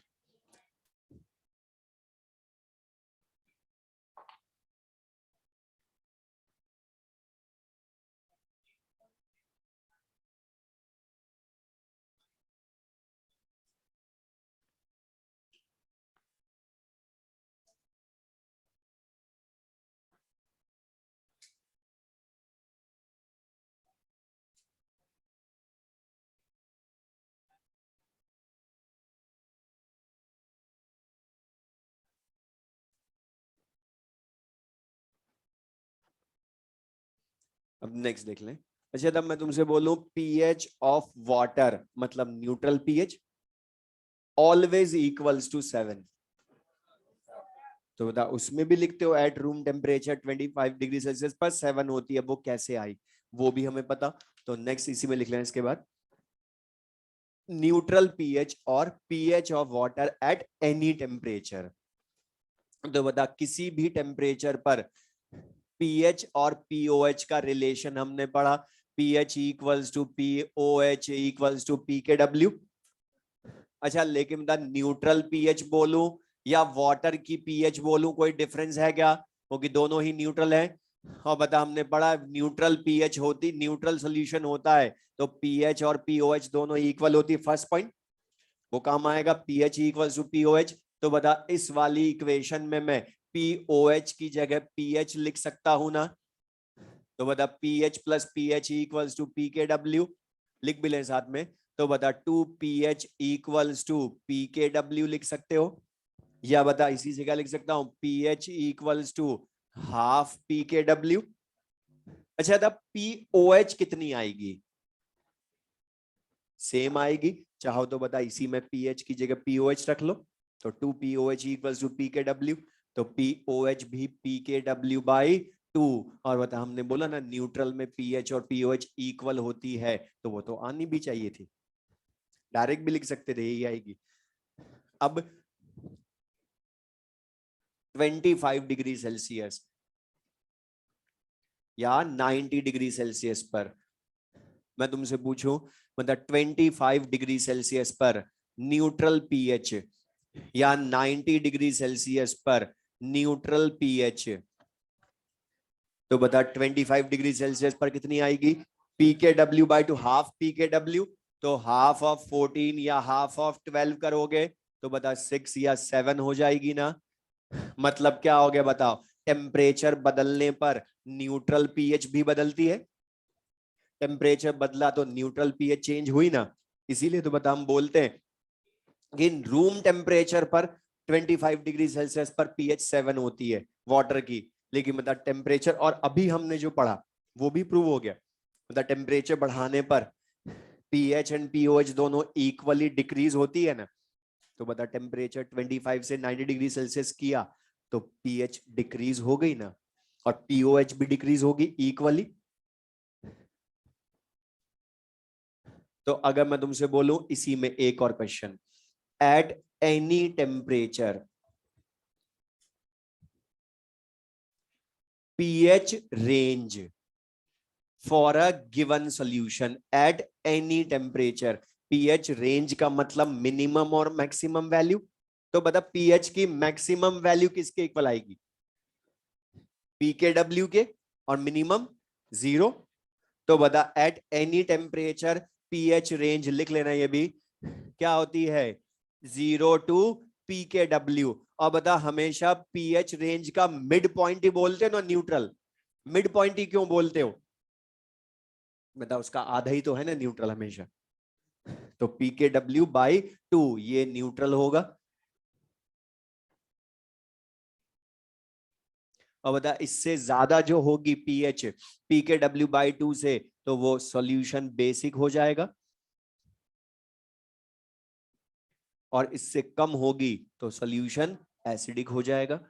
अब नेक्स्ट देख लें। अच्छा तब मैं तुमसे बोलूं पीएच ऑफ वाटर मतलब neutral pH always equals to 7, तो बता उसमें भी लिखते हो at room temperature 25 degree Celsius पर 7 होती है, वो कैसे आई वो भी हमें पता। तो नेक्स्ट इसी में लिख लें इसके बाद न्यूट्रल पीएच और pH of water eight any temperature, तो बता किसी भी टेम्परेचर पर पीएच और पीओएच का रिलेशन हमने पढ़ा, pH equals to pOH equals to P K W. अच्छा लेकिन बता न्यूट्रल पीएच बोलूं या वाटर की पीएच बोलूं कोई डिफरेंस है क्या, क्योंकि दोनों ही न्यूट्रल है। और बता हमने पढ़ा न्यूट्रल पीएच होती, न्यूट्रल सॉल्यूशन होता है तो पीएच और पीओएच दोनों इक्वल होती है, फर्स्ट पॉइंट वो काम आएगा, पीएच इक्वल्स टू पीओएच। तो बता इस वाली इक्वेशन में मैं पीओएच की जगह पीएच लिख सकता हूं ना, तो बता pH plus pH equals to P K W, लिख भी लें साथ में। तो बता 2pH equals to P K W लिख सकते हो, या बता इसी से क्या लिख सकता हूं pH equals to half P K W. अच्छा तब पीओएच कितनी आएगी, सेम आएगी, चाहो तो बता इसी में पीएच की जगह पीओएच रख लो, तो 2pOH equals to P K W, तो पीओएच भी पी के डब्ल्यू बाई 2। और बता हमने बोला ना न्यूट्रल में पीएच और पीओएच इक्वल होती है, तो वो तो आनी भी चाहिए थी, डायरेक्ट भी लिख सकते थे यही आएगी। अब 25 डिग्री सेल्सियस या 90 डिग्री सेल्सियस पर मैं तुमसे पूछूं, मतलब 25 डिग्री सेल्सियस पर न्यूट्रल पीएच या 90 डिग्री सेल्सियस पर न्यूट्रल पीएच, तो बता 25 डिग्री सेल्सियस पर कितनी आएगी P K W by 2, half P K W, तो हाफ ऑफ 14 या हाफ ऑफ 12 करोगे तो बता 6 या 7 हो जाएगी ना। मतलब क्या हो गया बताओ, टेम्परेचर बदलने पर न्यूट्रल पीएच भी बदलती है, टेम्परेचर बदला तो न्यूट्रल पीएच चेंज हुई ना, इसीलिए तो बता हम बोलते हैं कि रूम टेम्परेचर पर 25 डिग्री सेल्सियस पर पीएच 7 होती है वाटर की, लेकिन मतलब टेम्परेचर और अभी हमने जो पढ़ा वो भी प्रूव हो गया, मतलब टेम्परेचर बढ़ाने पर पीएच एंड पीओएच दोनों इक्वली डिक्रीज होती है ना, तो बता टेम्परेचर 25 से 90 डिग्री सेल्सियस किया तो पीएच डिक्रीज हो गई ना, और पीओएच भी डिक्रीज होगी इक्वली। तो अगर मैं तुमसे बोलूं इसी में एक और question, eight any temperature pH range for a given solution at any temperature, pH range का मतलब मिनिमम और मैक्सिमम वैल्यू। तो बता pH की मैक्सिमम वैल्यू किसके इक्वल आएगी, pKw के, और मिनिमम 0। तो बता eight any temperature pH range लिख लेना, ये भी क्या होती है 0 to pKw। और बता हमेशा pH रेंज का मिड पॉइंट ही बोलते हो ना, न्यूट्रल। मिड पॉइंट ही क्यों बोलते हो, बता उसका आधा ही तो है ना न्यूट्रल हमेशा। तो pKw/2 ये न्यूट्रल होगा। और बता इससे ज्यादा जो होगी pH pKw/2 से, तो वो सॉल्यूशन बेसिक हो जाएगा, और इससे कम होगी तो सॉल्यूशन एसिडिक हो जाएगा।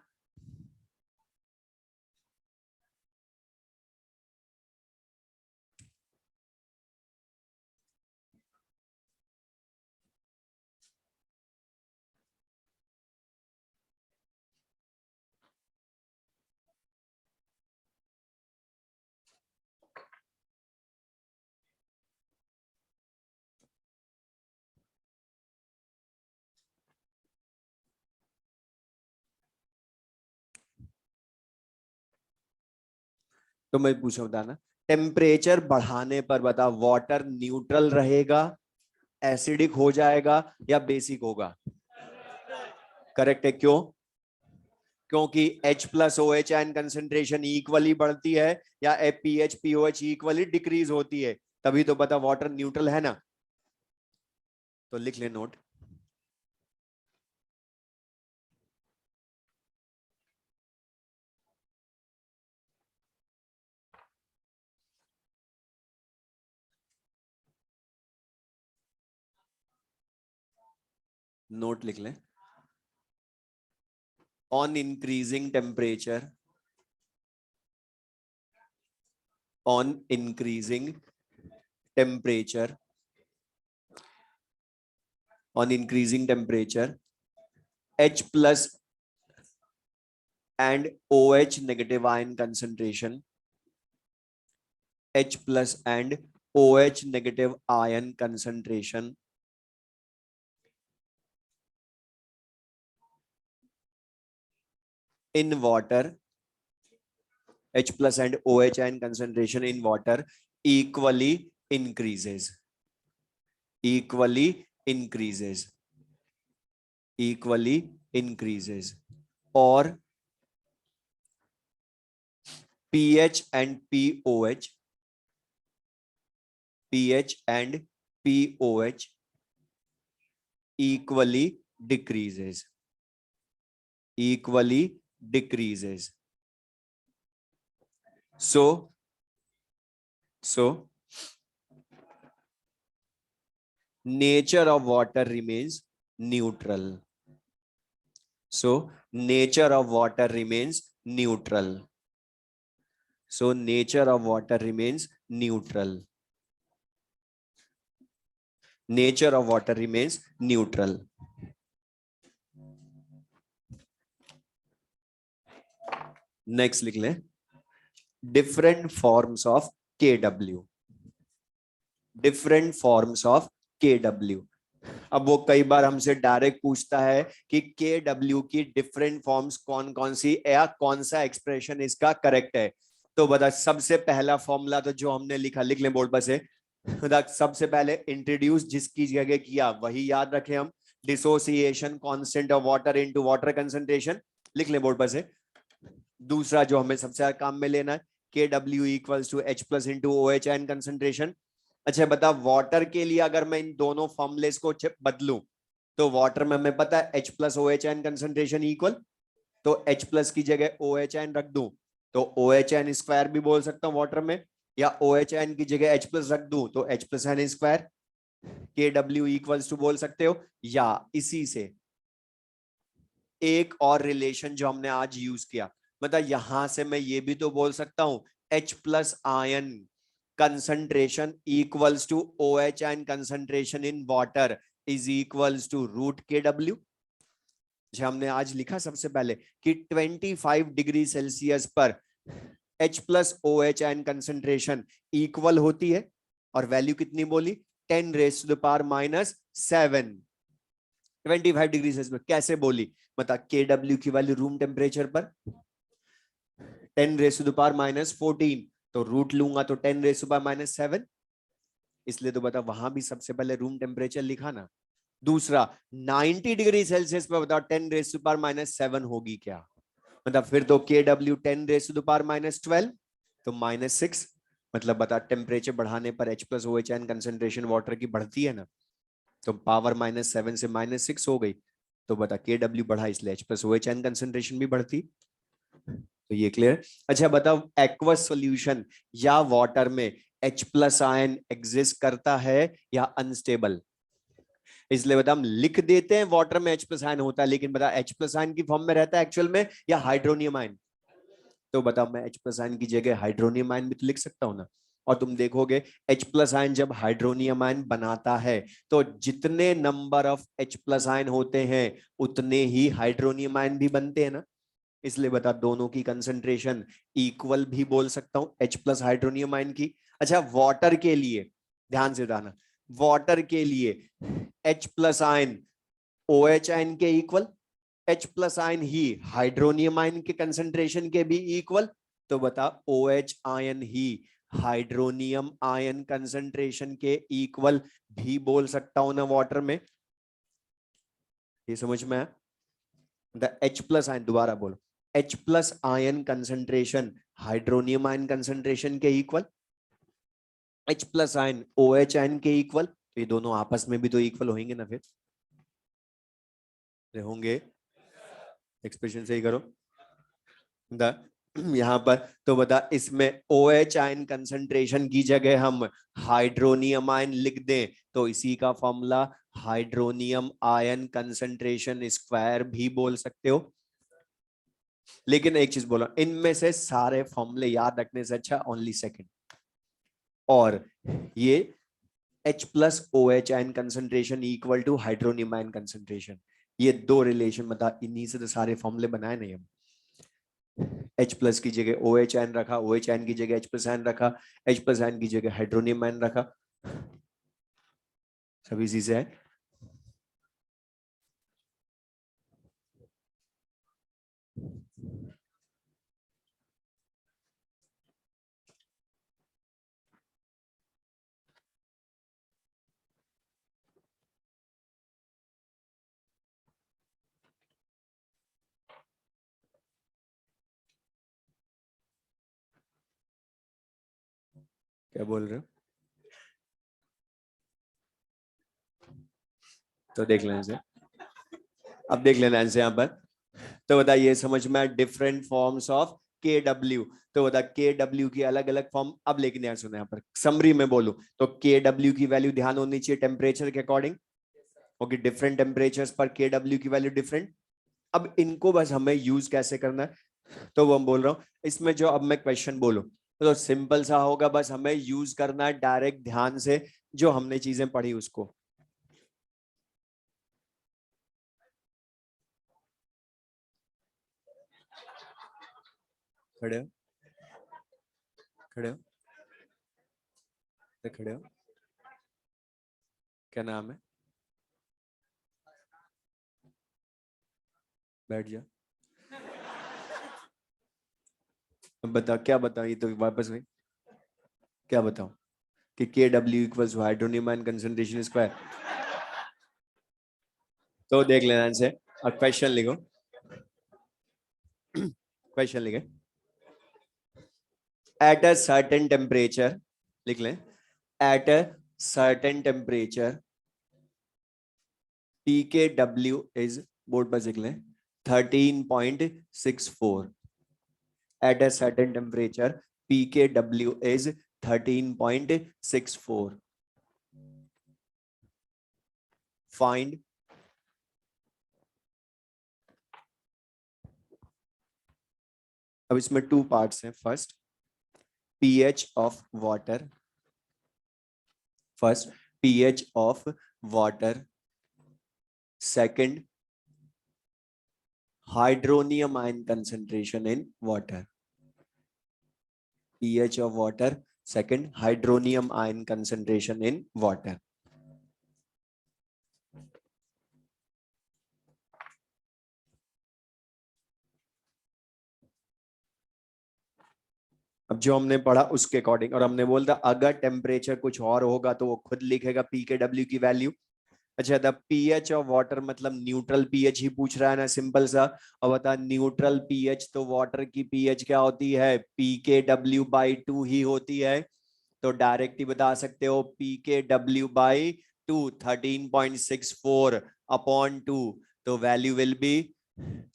तो मैं पूछा बताना, टेम्परेचर बढ़ाने पर बता वाटर न्यूट्रल रहेगा, एसिडिक हो जाएगा, या बेसिक होगा। करेक्ट है, क्यों, क्योंकि H plus O H ion concentration equally बढ़ती है, या पीएच पीओएच इक्वली डिक्रीज होती है, तभी तो बता वाटर न्यूट्रल है ना। तो लिख ले नोट, नोट लिख ले। On increasing temperature, on increasing temperature, on increasing temperature H plus and OH negative ion concentration, H plus and OH negative ion concentration in water, H plus and OH ion concentration in water equally increases, equally increases, equally increases, or pH and pOH, pH and pOH equally decreases, equally decreases. So nature of water remains neutral. So nature of water remains neutral. So nature of water remains neutral. Nature of water remains neutral. Next लिख लें, different forms of KW. Different forms of KW. अब वो कई बार हमसे direct पूछता है कि KW की डिफरेंट फॉर्म्स कौन कौन सी, या कौन सा एक्सप्रेशन इसका करेक्ट है। तो बता सबसे पहला फॉर्मूला तो जो हमने लिखा, लिख लें बोर्ड पर से, सबसे पहले इंट्रोड्यूस जिसकी जगह किया वही याद रखें हम, dissociation constant of water into water concentration, लिख लें बोर्ड पर से। दूसरा जो हमें सबसे ज्यादा काम में लेना है, KW equals to H plus into OH ion concentration. अच्छा बता वाटर के लिए अगर मैं इन दोनों फॉर्मुलेस को बदलूं, तो वाटर में हमें पता है H plus OH ion concentration equal, तो H प्लस की जगह OH आयन रख दूं तो OH आयन स्क्वायर भी बोल सकता हूं वाटर में, या OH आयन की जगह H प्लस रख दूं तो H plus ion square, KW equals to बोल सकते हो। या इसी से एक और रिलेशन जो हमने आज यूज किया, मतलब यहां से मैं ये भी तो बोल सकता हूं H plus ion concentration equals to OH ion concentration in water is equals to root KW। जो हमने आज लिखा सबसे पहले कि 25 डिग्री सेल्सियस पर H plus OH ion concentration equal होती है, और वैल्यू कितनी बोली, 10 raise to the power -7। 25 degree Celsius पर कैसे बोली, बता, KW की वैल्यू रूम टेम्परेचर पर 10 रेज टू द पावर -14, तो रूट लूंगा तो 10 रेज टू द पावर -7, इसलिए तो बता वहां भी सबसे पहले रूम टेम्परेचर लिखा ना। दूसरा 90 डिग्री सेल्सियस पर बताओ 10 रेज टू द पावर -7 होगी क्या, मतलब फिर तो KW 10 raise to the power -12 तो -6, मतलब बता टेम्परेचर बढ़ाने पर H plus OH ion concentration water की बढ़ती है ना, तो पावर -7 से -6 हो गई, तो बता KW बढ़ा इसलिए H plus OH ion concentration भी बढ़ती। तो ये क्लियर। अच्छा बताओ, एक्वस सॉल्यूशन या वाटर में H प्लस आयन एग्जिस्ट करता है या अनस्टेबल, इसलिए बता हम लिख देते हैं वाटर में H प्लस आयन होता है, लेकिन बता H प्लस आयन की फॉर्म में रहता है एक्चुअल में या हाइड्रोनियम आयन, तो बताओ मैं H प्लस आयन की जगह हाइड्रोनियम आयन भी तो लिख सकता हूं ना। और तुम देखोगे H प्लस आयन जब हाइड्रोनियम आयन बनाता है तो जितने number of H plus ion होते हैं उतने ही हाइड्रोनियम आयन भी बनते हैं ना, इसलिए बता दोनों की कंसंट्रेशन इक्वल भी बोल सकता हूं H प्लस हाइड्रोनियम आयन की। अच्छा वाटर के लिए ध्यान से बताना, वाटर के लिए H plus ion OH ion के इक्वल, H प्लस आयन ही हाइड्रोनियम आयन के कंसंट्रेशन के भी इक्वल, तो बता OH आयन ही हाइड्रोनियम आयन कंसंट्रेशन के इक्वल भी बोल सकता हूं ना वाटर में। ये समझ में है, द H प्लस आयन, दोबारा बोलो, H plus ion concentration hydronium ion concentration के equal, H plus ion OH ion के इक्वल, तो ये दोनों आपस में भी तो इक्वल होंगे ना, फिर होंगे, एक्सप्रेशन सही करो द यहां पर, तो बता इसमें OH आयन कंसंट्रेशन की जगह हम हाइड्रोनियम आयन लिख दें तो इसी का formula hydronium ion concentration square भी बोल सकते हो। लेकिन एक चीज बोलो, इनमें से सारे फॉर्मूले याद रखने से अच्छा ओनली सेकंड, और ये H plus OH ion concentration equal to hydronium ion concentration, ये दो रिलेशन बता, इन्हीं से तो सारे फॉर्मूले बनाए नहीं हम। H प्लस की जगह OH आयन रखा, OH आयन की जगह H प्लस आयन रखा, H प्लस आयन की जगह हाइड्रोनियम आयन रखा, सभी चीजें है। क्या बोल रहे हो, तो देख लेने से, अब देख लेना इनसे यहाँ पर, तो बता ये समझ में डिफरेंट फॉर्म्स ऑफ KW, तो बता KW की अलग अलग फॉर्म। अब लेकिन यार सुनो, यहाँ पर समरी में बोलूं तो KW की वैल्यू ध्यान होनी चाहिए टेम्परेचर के अकॉर्डिंग, ओके, डिफरेंट टेम्परेचर्स पर KW की वैल्यू डिफरेंट। अब इनको बस हमें यूज कैसे करना है, तो वो हम बोल रहा हूँ इसमें जो अब मैं क्वेश्चन बोलूं तो सिंपल सा होगा, बस हमें यूज करना है डायरेक्ट ध्यान से जो हमने चीजें पढ़ी उसको। खड़े हो, खड़े हो, खड़े हो, क्या नाम है, बैठ जा, अब बता क्या बताओ, ये तो वापस हुई, क्या बताऊं कि KW equals hydronium ion concentration square, तो देख लेना इनसे। और क्वेश्चन लिखो, क्वेश्चन लिखे, एट अ सर्टेन टेम्परेचर, लिख लें, at a certain temperature PKW is, board पर लिख लें, 13.64, at a certain temperature PKW is 13.64, find अब इसमें 2 पार्ट्स हैं. First pH of water. First pH of water. Second hydronium ion concentration in water. pH of water. Second hydronium ion concentration in water. अब जो हमने पढ़ा उसके according, और हमने बोला था अगर टेम्परेचर कुछ और होगा तो वो खुद लिखेगा पी के डब्ल्यू की वैल्यू. अच्छा, द पीएच ऑफ वाटर मतलब न्यूट्रल पीएच ही पूछ रहा है ना, सिंपल सा. और बता न्यूट्रल पीएच तो वाटर की पीएच क्या होती है, पी के डब्ल्यू बाई 2 ही होती है. तो डायरेक्ट ही बता सकते हो P K W by 2 13.64 upon 2, तो वैल्यू विल बी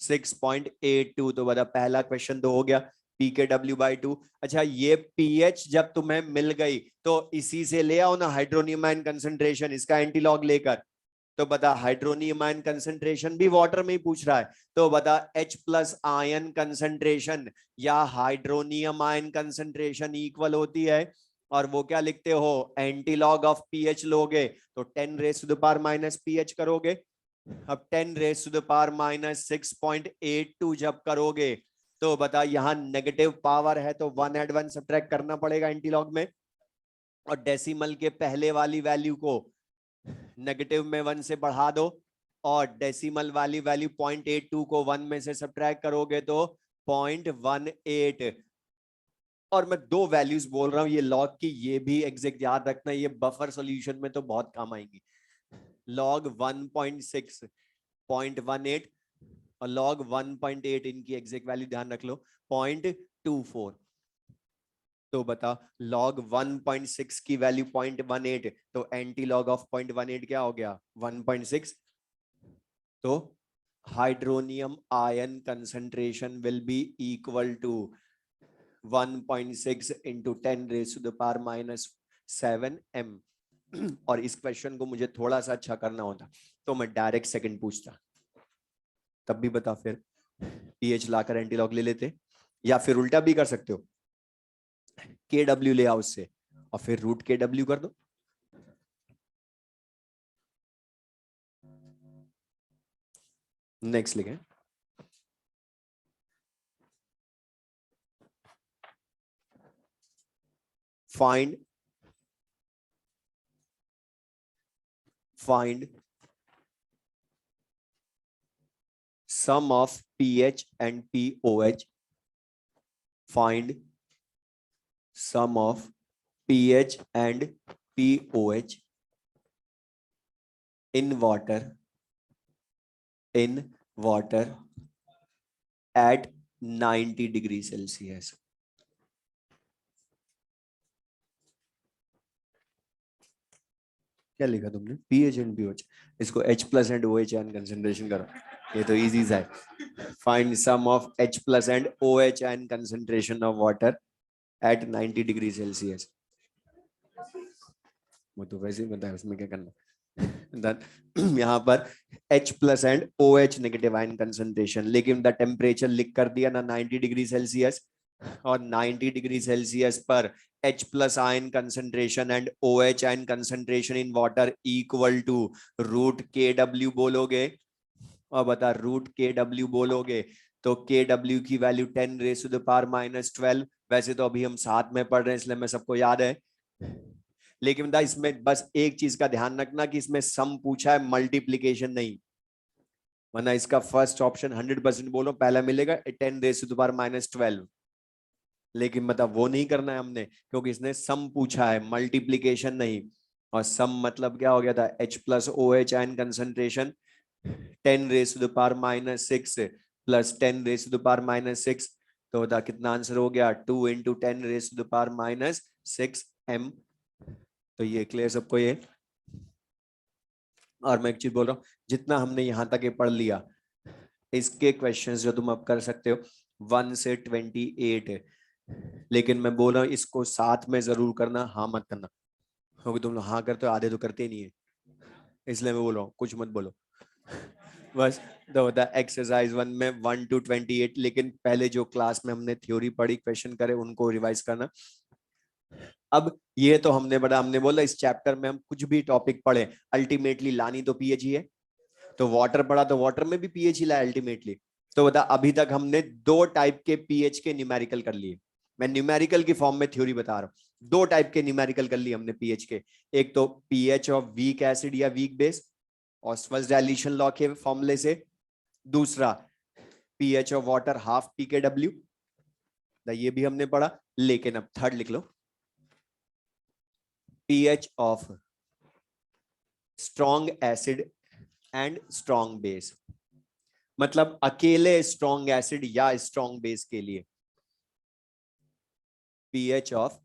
6.82. तो बता पहला क्वेश्चन तो हो गया पी के डब्ल्यू बाई 2. अच्छा, ये पीएच जब तुम्हें मिल गई तो इसी से ले आओ ना हाइड्रोनियम आयन कंसंट्रेशन, इसका एंटीलॉग लेकर. तो बता हाइड्रोनियम आयन कंसंट्रेशन भी वाटर में ही पूछ रहा है, तो बता H प्लस आयन कंसंट्रेशन या हाइड्रोनियम आयन कंसंट्रेशन इक्वल होती है. और वो क्या लिखते हो, एंटीलॉग ऑफ पीएच लोगे तो 10 raise to the power minus pH करोगे. अब 10 raise to the power minus 6.82 जब करोगे तो बता यहां नेगेटिव पावर है तो 1 ऐड 1 सब्ट्रैक्ट करना पड़ेगा एंटीलॉग में. और डेसिमल के पहले वाली वैल्यू को नेगेटिव में 1 से बढ़ा दो, और डेसिमल वाली वैल्यू 0.82 को 1 में से सब्ट्रैक्ट करोगे तो 0.18. और मैं 2 वैल्यूज बोल रहा हूं ये लॉग की, ये भी एग्जैक्ट याद रखना, ये बफर सॉल्यूशन में तो बहुत काम आएंगी. लॉग 1.6 0.18 और लॉग 1.8, इनकी एग्जैक्ट वैल्यू ध्यान रख लो 0.24. तो बता log 1.6 की वैल्यू 0.18, तो एंटी लॉग ऑफ 0.18 क्या हो गया 1.6. तो hydronium ion concentration will be equal to 1.6 into 10 raise to the power minus 7 m. और इस क्वेश्चन को मुझे थोड़ा सा अच्छा करना होता तो मैं डायरेक्ट सेकंड पूछता, तब भी बता फिर पीएच लाकर एंटीलॉग ले लेते, या फिर उल्टा भी कर सकते हो, के डब्ल्यू ले आओ उससे और फिर रूट के डब्ल्यू कर दो. नेक्स्ट लिखें find sum of pH and pOH. Find sum of pH and pOH in water at 90 degree Celsius. क्या लिखा तुमने, pH and pOH, इसको H plus and OH and concentration करो, ये तो इजी है. Find sum of H plus and OH and concentration of water at 90 degree Celsius. वो तो वैसे ही बताया, उसमें क्या करना. यहाँ पर H plus and OH negative ion concentration, लेकिन द टेम्परेचर लिख कर दिया ना 90 डिग्री सेल्सियस, और 90 डिग्री सेल्सियस पर H plus ion concentration and OH ion concentration in water equal to root K W बोलोगे. और बता रूट के डब्ल्यू बोलोगे तो के डब्ल्यू की value 10 raise to the power minus 12. वैसे तो अभी हम साथ में पढ़ रहे हैं इसलिए मैं सबको याद है, लेकिन बता इसमें बस एक चीज का ध्यान रखना कि इसमें सम पूछा है, मल्टीप्लीकेशन नहीं. वरना इसका फर्स्ट ऑप्शन 100% बोलो पहला मिलेगा 10 raise to the power minus 12, लेकिन मतलब वो नहीं करना है हमने क्योंकि इसने सम पूछा है, मल्टीप्लीकेशन नहीं. और सम मतलब क्या हो गया था, H plus OH ion concentration 10 raise to the power minus 6 plus 10 raise to the power minus 6, तो बता कितना आंसर हो गया 2 into 10 raise to the power minus 6 m. तो ये क्लियर सबको ये. और मैं एक चीज बोल रहा हूँ, जितना हमने यहाँ तक ये पढ़ लिया, इसके क्वेश्चंस जो तुम अब कर सकते हो 1 से 28 है, लेकिन मैं बोल रहा हूँ इसको साथ में जरूर करना, हाँ मत करना, क्योंकि तुम लोग हाँ करते हो आधे तो करते ही नहीं है, इसलिए मैं बोल रहा हूँ कुछ मत बोलो. बस तो होता है एक्सरसाइज 1 में 1 to 28, लेकिन पहले जो क्लास में हमने थ्योरी पढ़ी, क्वेश्चन करे, उनको रिवाइज करना। अब ये तो हमने बोला इस चैप्टर में हम कुछ भी टॉपिक पढ़े अल्टीमेटली लानी तो पीएच ही है। तो वाटर पढ़ा तो वाटर में भी पीएच ही लाया अल्टीमेटली। तो बता, अभी तक हमने 2 टाइप के पीएच के न्यूमेरिकल कर लिए। मैं न्यूमेरिकल की फॉर्म में थ्योरी बता रहा हूं। 2 टाइप के न्यूमेरिकल कर लिए हमने पीएच के। एक तो पीएच ऑफ वीक एसिड या वीक बेस, ऑस्मोस डाइल्यूशन लॉ के फॉर्मूले से। दूसरा pH of water half pKw, ये भी हमने पढ़ा। लेकिन अब थर्ड लिख लो, pH of strong acid and strong base, मतलब अकेले स्ट्रॉन्ग एसिड या स्ट्रॉन्ग बेस के लिए pH of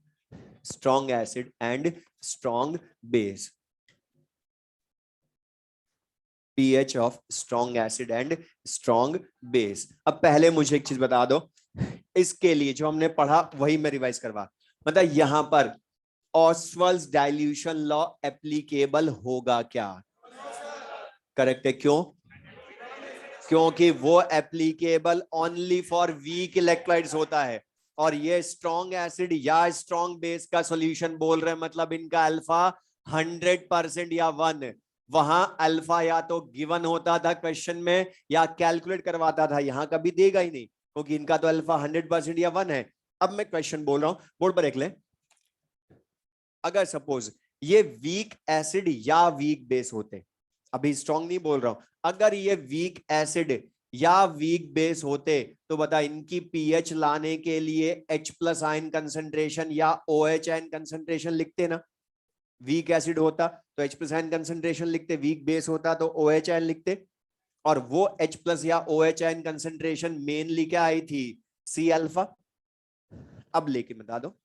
strong acid and strong base, pH of strong acid and strong base. अब पहले मुझे एक चीज बता दो, इसके लिए जो हमने पढ़ा वही मैं रिवाइज करवा, मतलब यहां पर ऑस्वाल्ड्स डाइल्यूशन लॉ एप्लीकेबल होगा क्या? करेक्ट है। क्यों? क्योंकि वो applicable only for weak electrolytes होता है, और ये स्ट्रॉन्ग एसिड या स्ट्रॉन्ग बेस का सॉल्यूशन बोल रहे हैं, मतलब इनका अल्फा 100% या 1। वहां अल्फा या तो गिवन होता था क्वेश्चन में या कैलकुलेट करवाता था, यहां कभी देगा ही नहीं, क्योंकि इनका तो अल्फा 100% या 1 है। अब मैं क्वेश्चन बोल रहा हूं, बोर्ड पर देख ले। अगर सपोज ये वीक एसिड या वीक बेस होते, अभी स्ट्रॉन्ग नहीं बोल रहा हूं, अगर ये वीक एसिड या वीक बेस होते तो बता इनकी पीएच लाने के लिए H+ आयन कंसंट्रेशन या OH आयन कंसंट्रेशन लिखते ना। वीक एसिड होता तो H+ आयन कंसंट्रेशन लिखते, वीक बेस होता तो OH आयन लिखते। और वो H+ या OH आयन कंसंट्रेशन मेनली क्या आई थी? C alpha. अब लेके बता दो,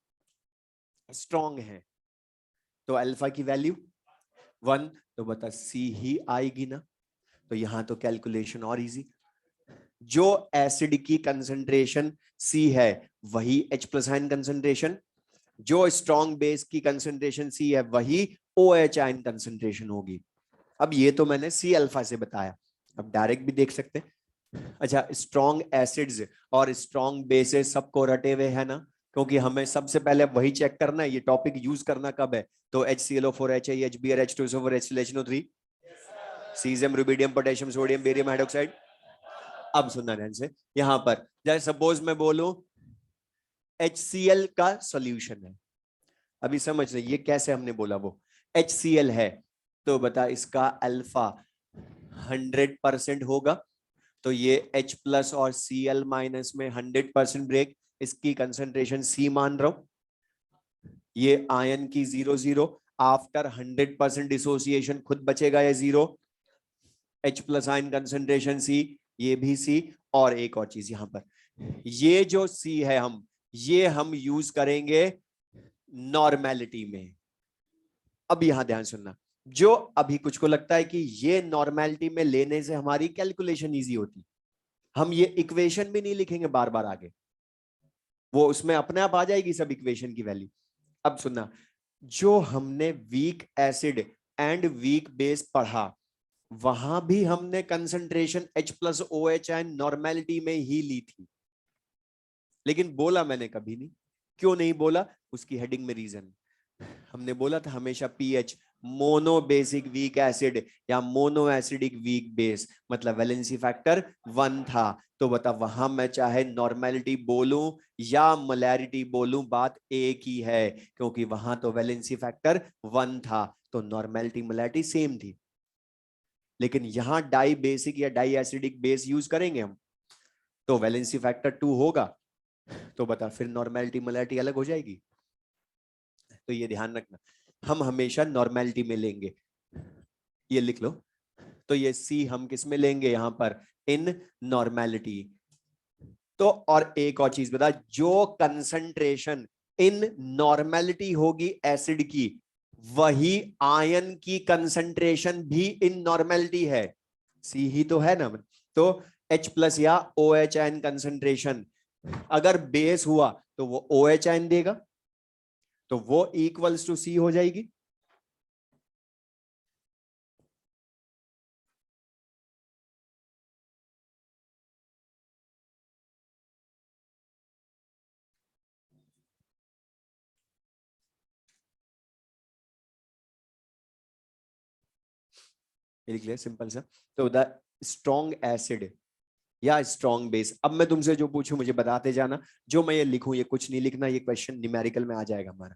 स्ट्रॉन्ग है तो अल्फा की वैल्यू 1, तो बता सी ही आएगी ना। तो यहां तो कैलकुलेशन और इजी, जो एसिड की कंसंट्रेशन सी है वही H+ आयन कंसंट्रेशन, जो स्ट्रॉन्ग बेस की कंसंट्रेशन सी है वही OH आयन कंसंट्रेशन होगी। अब ये तो मैंने सी अल्फा से बताया, अब डायरेक्ट भी देख सकते हैं। अच्छा, स्ट्रॉन्ग एसिड्स और स्ट्रॉन्ग बेसेस सबको रटे हुए है ना, क्योंकि हमें सबसे पहले वही चेक करना है ये टॉपिक यूज करना कब है। तो HClO4 HI HBr H2SO4 HClHNO3 caesium rubidium potassium sodium barium hydroxide. अब सुनना ध्यान से, यहां पर जैसे सपोज मैं बोलूं HCl का सॉल्यूशन है, अभी समझ रहे ये कैसे हमने बोला, वो HCl है तो बता इसका अल्फा 100% होगा, तो ये H+ और Cl- में 100% ब्रेक, इसकी कंसंट्रेशन C मान रहा हूं। ये आयन की 0 0 आफ्टर 100% डिसोसिएशन खुद बचेगा ये 0। H+ आयन कंसंट्रेशन C, ये भी C। और एक और चीज यहां पर, ये जो C है ये हम यूज करेंगे नॉर्मेलिटी में। अब यहां ध्यान सुनना, जो अभी कुछ को लगता है कि ये नॉर्मेलिटी में लेने से हमारी कैलकुलेशन इजी होती, हम ये इक्वेशन भी नहीं लिखेंगे बार बार आगे, वो उसमें अपने आप आ जाएगी सब इक्वेशन की वैल्यू। अब सुनना, जो हमने weak acid and weak base पढ़ा वहां भी हमने concentration H+ OH and normality में ही ली थी, लेकिन बोला मैंने कभी नहीं। क्यों नहीं बोला? उसकी हेडिंग में रीजन, हमने बोला था हमेशा pH mono basic week acid या मोनो एसिडिक वीक बेस, मतलब वैलेंसी फैक्टर 1 था। तो बता वहां मैं चाहे नॉर्मेलिटी बोलूं या मोलैरिटी बोलूं बात एक ही है, क्योंकि वहां तो वैलेंसी फैक्टर 1 था, तो नॉर्मेलिटी मोलैरिटी सेम थी। लेकिन यहां डाई बेसिक या डाई एसिडिक बेस यूज करेंगे हम, तो वैलेंसी फैक्टर 2 होगा, तो बता फिर नॉर्मेलिटी मोलैरिटी अलग हो जाएगी। तो ये ध्यान रखना, हम हमेशा नॉर्मेलिटी में लेंगे, ये लिख लो। तो ये सी हम किस में लेंगे? यहां पर इन नॉर्मेलिटी। तो और एक और चीज बता, जो कंसंट्रेशन इन नॉर्मेलिटी होगी एसिड की, वही आयन की कंसंट्रेशन भी इन नॉर्मेलिटी है, सी ही तो है ना। तो H+ या OH आयन कंसंट्रेशन अगर बेस हुआ तो वो OH आयन देगा, तो वो इक्वल्स टू सी हो जाएगी। ये लिख लिया सिंपल सा। तो द स्ट्रॉन्ग एसिड या स्ट्रॉन्ग बेस, अब मैं तुमसे जो पूछूं मुझे बताते जाना, जो मैं ये लिखूं ये कुछ नहीं लिखना, ये क्वेश्चन न्यूमेरिकल में आ जाएगा हमारा।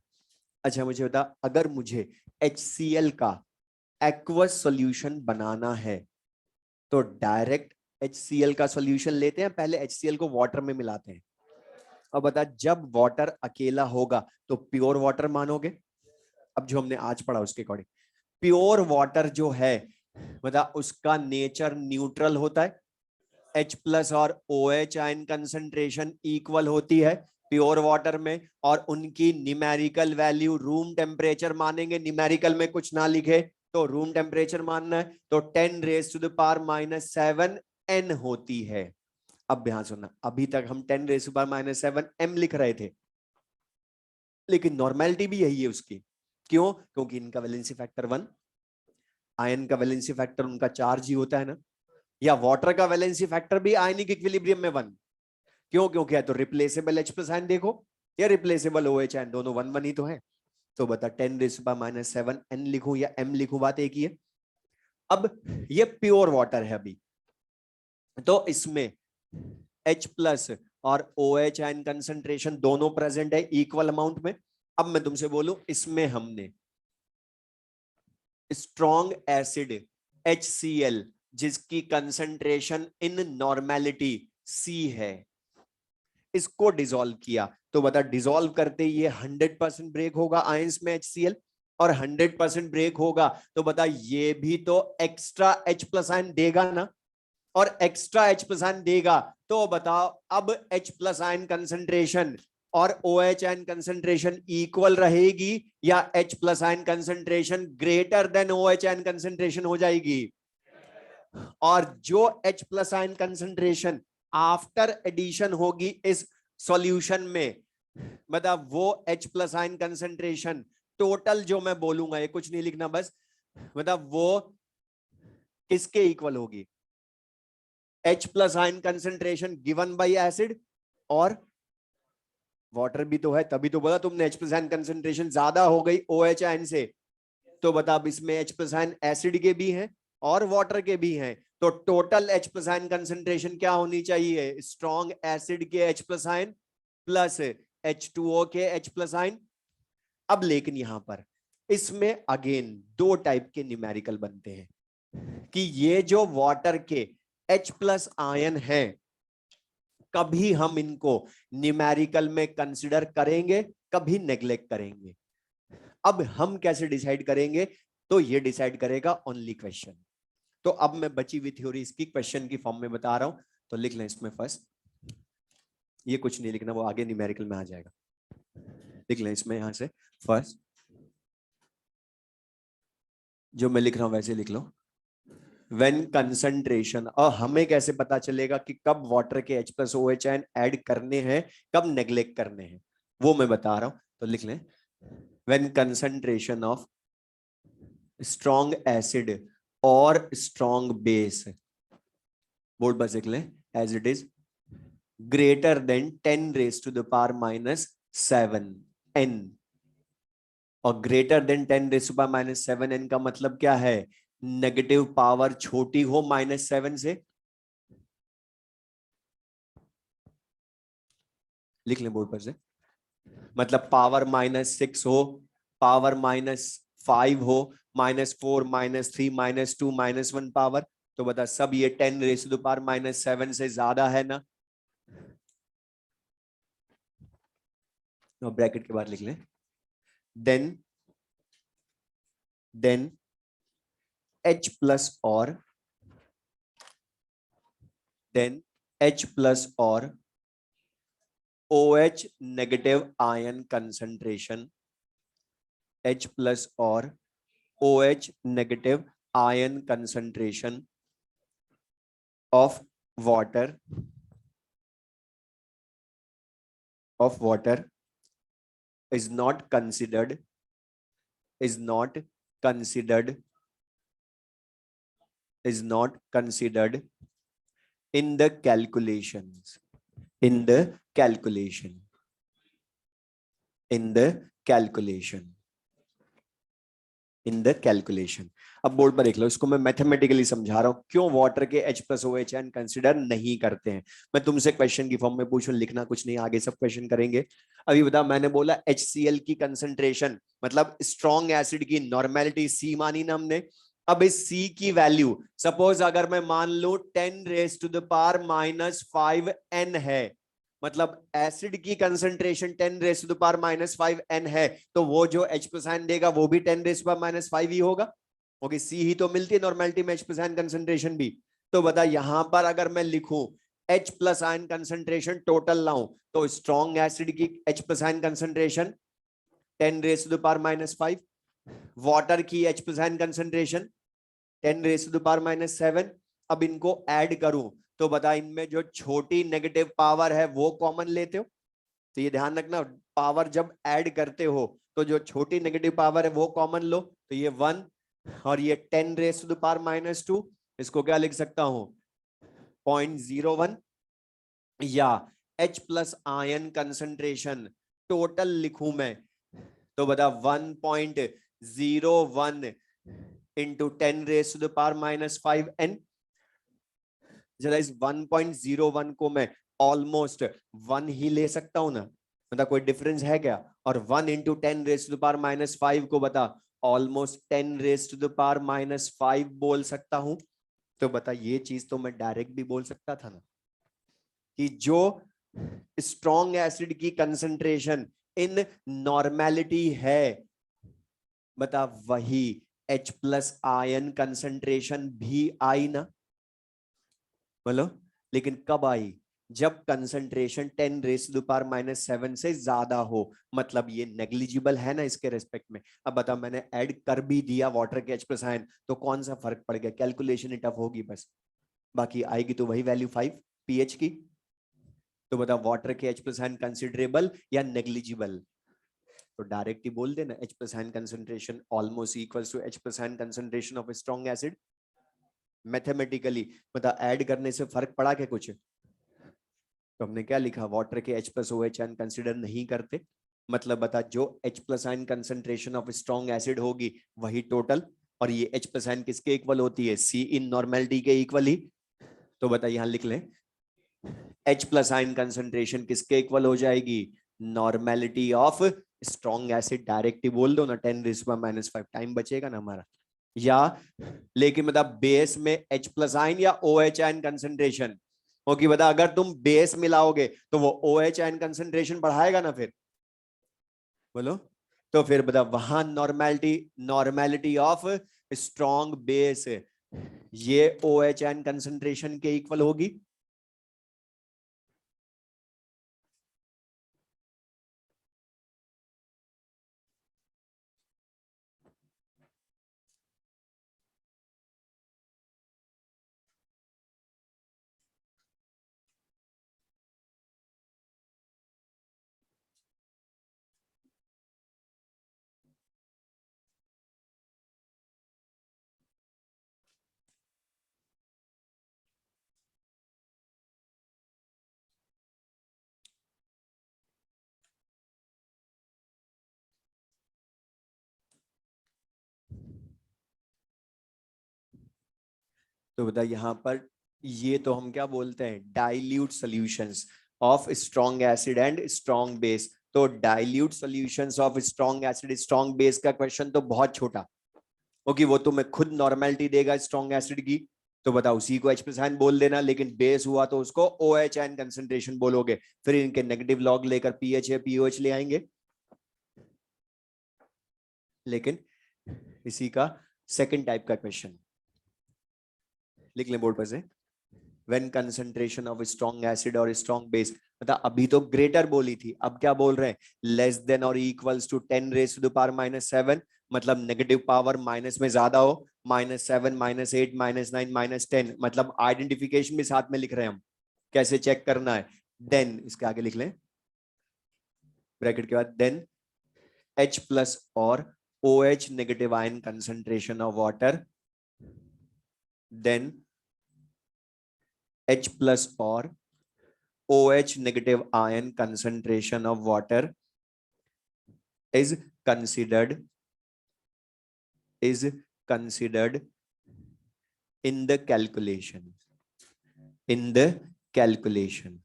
अच्छा मुझे बता, अगर मुझे HCl का एक्वस सॉल्यूशन बनाना है तो डायरेक्ट HCl का सॉल्यूशन लेते हैं, पहले HCl को वाटर में मिलाते हैं। अब बता, जब वाटर अकेला होगा तो प्योर वाटर मानोगे? अब जो हमने आज पढ़ा उसके अकॉर्डिंग प्योर वाटर जो है बता उसका नेचर न्यूट्रल होता है, H+ और OH आयन कंसंट्रेशन इक्वल होती है प्योर वाटर में, और उनकी न्यूमेरिकल वैल्यू रूम टेम्परेचर मानेंगे, न्यूमेरिकल में कुछ ना लिखे तो रूम टेम्परेचर मानना है, तो 10⁻⁻7 N होती है। अब ध्यान सुनना, अभी तक हम 10⁻⁻7 M लिख रहे थे, लेकिन नॉर्मेलिटी भी यही है उसकी। क्यों? क्योंकि इनका वैलेंसी फैक्टर 1, आयन का वैलेंसी फैक्टर उनका चार्ज ही होता है ना, या वाटर का वैलेंसी फैक्टर भी आयनिक इक्विलिब्रियम में 1। क्यों? क्योंकि है तो रिप्लेसेबल H+ आयन देखो या रिप्लेसेबल OH आयन, दोनों 1 1 ही तो है। तो बता 10⁻⁻7 N लिखूं या M लिखूं, बात एक ही है। अब ये प्योर वाटर है अभी, तो इसमें H+ और OH आयन कंसंट्रेशन दोनों प्रेजेंट है इक्वल अमाउंट में। अब मैं तुमसे बोलूं, इसमें हमने स्ट्रॉन्ग एसिड HCl जिसकी कंसंट्रेशन इन नॉर्मेलिटी C है, इसको डिसॉल्व किया, तो बता डिसॉल्व करते ये 100% ब्रेक होगा आयंस में HCl, और 100% ब्रेक होगा तो बता ये भी तो एक्स्ट्रा H+ आयन देगा ना, और एक्स्ट्रा H+ आयन देगा तो बताओ अब H+ आयन कंसंट्रेशन और OH आयन कंसंट्रेशन इक्वल रहेगी या H+ ion concentration greater than OH ion concentration हो जाएगी? और जो H+ ion concentration after addition होगी इस सॉल्यूशन में, मतलब वो H+ आयन कंसंट्रेशन टोटल जो मैं बोलूंगा ये कुछ नहीं लिखना बस, मतलब वो किसके इक्वल होगी? H+ ion concentration given by acid और वाटर भी तो है, तभी तो बोला तुमने H+ आयन कंसंट्रेशन ज्यादा हो गई OH आयन से। तो बता अब इसमें H+ आयन एसिड के भी हैं और वाटर के भी हैं, तो टोटल H+ आयन कंसंट्रेशन क्या होनी चाहिए? स्ट्रॉन्ग एसिड के H+ आयन प्लस H2O के H+ आयन। अब लेकिन यहां पर इसमें अगेन दो टाइप के न्यूमेरिकल बनते हैं कि ये जो वाटर के H+ आयन है कभी हम इनको न्यूमेरिकल में कंसिडर करेंगे, कभी नेग्लेक्ट करेंगे। अब हम कैसे डिसाइड करेंगे? तो ये डिसाइड करेगा ओनली क्वेश्चन। तो अब मैं बची हुई थ्योरी इसकी क्वेश्चन की फॉर्म में बता रहा हूं, तो लिख लें इसमें फर्स्ट, ये कुछ नहीं लिखना, वो आगे न्यूमेरिकल में आ जाएगा। लिख लें इसमें यहां से फर्स्ट, जो मैं लिख रहा हूं वैसे लिख लो। व्हेन कंसंट्रेशन, और हमें कैसे पता चलेगा कि कब वाटर के H+ OH आयन ऐड करने हैं, कब नेग्लेक्ट करने हैं, वो मैं बता रहा हूं। तो लिख लें when concentration of strong acid और स्ट्रॉन्ग बेस, बोर्ड पर लिख लें as it is, greater than 10⁻⁻7 N। और ग्रेटर देन 10⁻⁻7 N का मतलब क्या है? नेगेटिव पावर छोटी हो -7 से। लिख लें बोर्ड पर से, मतलब पावर -6 हो, पावर -5 हो, -4 -3 -2 -1 पावर, तो बता सब ये 10⁻⁻7 से ज्यादा है ना। ब्रैकेट के बाद लिख लें देन H+ और देन H+ और OH negative ion concentration, H+ और OH negative ion concentration of water is not considered is not considered is not considered in the calculations in the calculation in the calculation in the calculation. अब board पर देख लो, इसको मैं mathematically समझा रहा हूं क्यों वाटर के H plus OH ion consider नहीं करते हैं। मैं तुमसे क्वेश्चन की फॉर्म में पूछूं, लिखना कुछ नहीं, आगे सब क्वेश्चन करेंगे। अभी बता, मैंने बोला HCl की कंसंट्रेशन मतलब स्ट्रॉन्ग एसिड की नॉर्मेलिटी C मानी ना हमने। अब इस C की वैल्यू सपोज अगर मैं मान लूं 10⁻⁻⁵n है, मतलब एसिड की कंसंट्रेशन 10⁻⁻⁵n है, तो वो जो H प्लस आयन देगा वो भी 10⁻⁵ ही होगा, क्योंकि C ही तो मिलती है नॉर्मेलिटी में H प्लस आयन कंसंट्रेशन भी। तो बता यहां पर अगर मैं लिखूं H plus ion concentration total लाऊं, तो स्ट्रॉन्ग एसिड की H plus ion concentration 10⁻⁵, water की H प्लस आयन कंसंट्रेशन 10⁻⁷। अब इनको ऐड करूं तो बता इनमें जो छोटी नेगेटिव पावर है वो कॉमन लेते हो, तो ये ध्यान रखना, पावर जब ऐड करते हो तो जो छोटी नेगेटिव पावर है वो कॉमन लो, तो ये 1 और ये 10⁻⁻², इसको क्या लिख सकता हूं 0.01, या H plus ion concentration total लिखूं मैं तो बता 1.01 इंटू 10⁻⁵n। जरा इस 1.01 को मैं ऑलमोस्ट 1 ही ले सकता हूं ना, मतलब कोई डिफरेंस है क्या? और 1 इंटू 10⁻⁵ को बता ऑलमोस्ट 10⁻⁵ बोल सकता हूं। तो बता ये चीज तो मैं डायरेक्ट भी बोल सकता था ना, कि जो स्ट्रॉन्ग एसिड की कंसंट्रेशन इन नॉर्मेलिटी है, बता वही H प्लस आयन कंसंट्रेशन भी आई ना, बोलो। लेकिन कब आई? जब कंसंट्रेशन 10⁻⁻⁷ से ज्यादा हो, मतलब ये नेग्लिजिबल है ना इसके रेस्पेक्ट में। अब बता मैंने ऐड कर भी दिया वाटर के H प्लस आयन, तो कौन सा फर्क पड़ गया? कैलकुलेशन ही टफ होगी बस, बाकी आएगी तो वही वैल्यू 5 pH की। तो बता वाटर के H प्लस आयन कंसिडरेबल या नेग्लिजिबल? तो डायरेक्ट ही बोल देना H plus ion concentration almost equals to H plus ion concentration of strong acid. Mathematically बता ऐड करने से फर्क पड़ा क्या कुछ? तो हमने क्या लिखा, वाटर के H plus OH ion consider नहीं करते, मतलब बता जो H plus ion concentration of strong acid होगी वही टोटल, और ये H प्लस आयन किसके इक्वल होती है? C इन नॉर्मेलिटी के इक्वल ही। तो बता यहां लिख लें H प्लस आयन कंसंट्रेशन किसके इक्वल हो जाएगी? Normality of strong acid. Direct ही बोल दो ना 10⁻⁻⁵, टाइम बचेगा ना हमारा। या लेकिन मतलब बेस में H प्लस आयन या OH आयन कंसंट्रेशन होगी, बता अगर तुम बेस मिलाओगे तो वो OH आयन कंसंट्रेशन बढ़ाएगा ना फिर, बोलो। तो फिर बता वहां normality, normality of strong base ये OH आयन कंसंट्रेशन के इक्वल होगी। तो बता यहां पर ये तो हम क्या बोलते हैं, dilute solutions of strong acid and strong base. तो dilute solutions of strong acid strong base का क्वेश्चन तो बहुत छोटा, ओके वो तो मैं खुद नॉर्मेलिटी देगा स्ट्रॉन्ग एसिड की, तो बताओ उसी को H प्लस आयन बोल देना, लेकिन बेस हुआ तो उसको OH आयन कंसंट्रेशन बोलोगे, फिर इनके नेगेटिव लॉग लेकर पीएच या पीओएच ले आएंगे। लेकिन इसी का सेकंड टाइप का क्वेश्चन लिख लें बोर्ड पर से, when concentration of strong acid और स्ट्रॉन्ग बेस, मतलब अभी तो ग्रेटर बोली थी, अब क्या बोल रहे हैं, लेस देन और इक्वल्स टू 10⁻⁻⁷, मतलब नेगेटिव पावर माइनस में ज्यादा हो, -7 -8 -9 -10, मतलब आइडेंटिफिकेशन भी साथ में लिख रहे हैं हम, कैसे चेक करना है। देन इसके आगे लिख लें ब्रैकेट के बाद, देन H प्लस और OH negative ion concentration of water, then H plus or OH negative ion concentration of water is considered is considered in the calculation. In the calculation.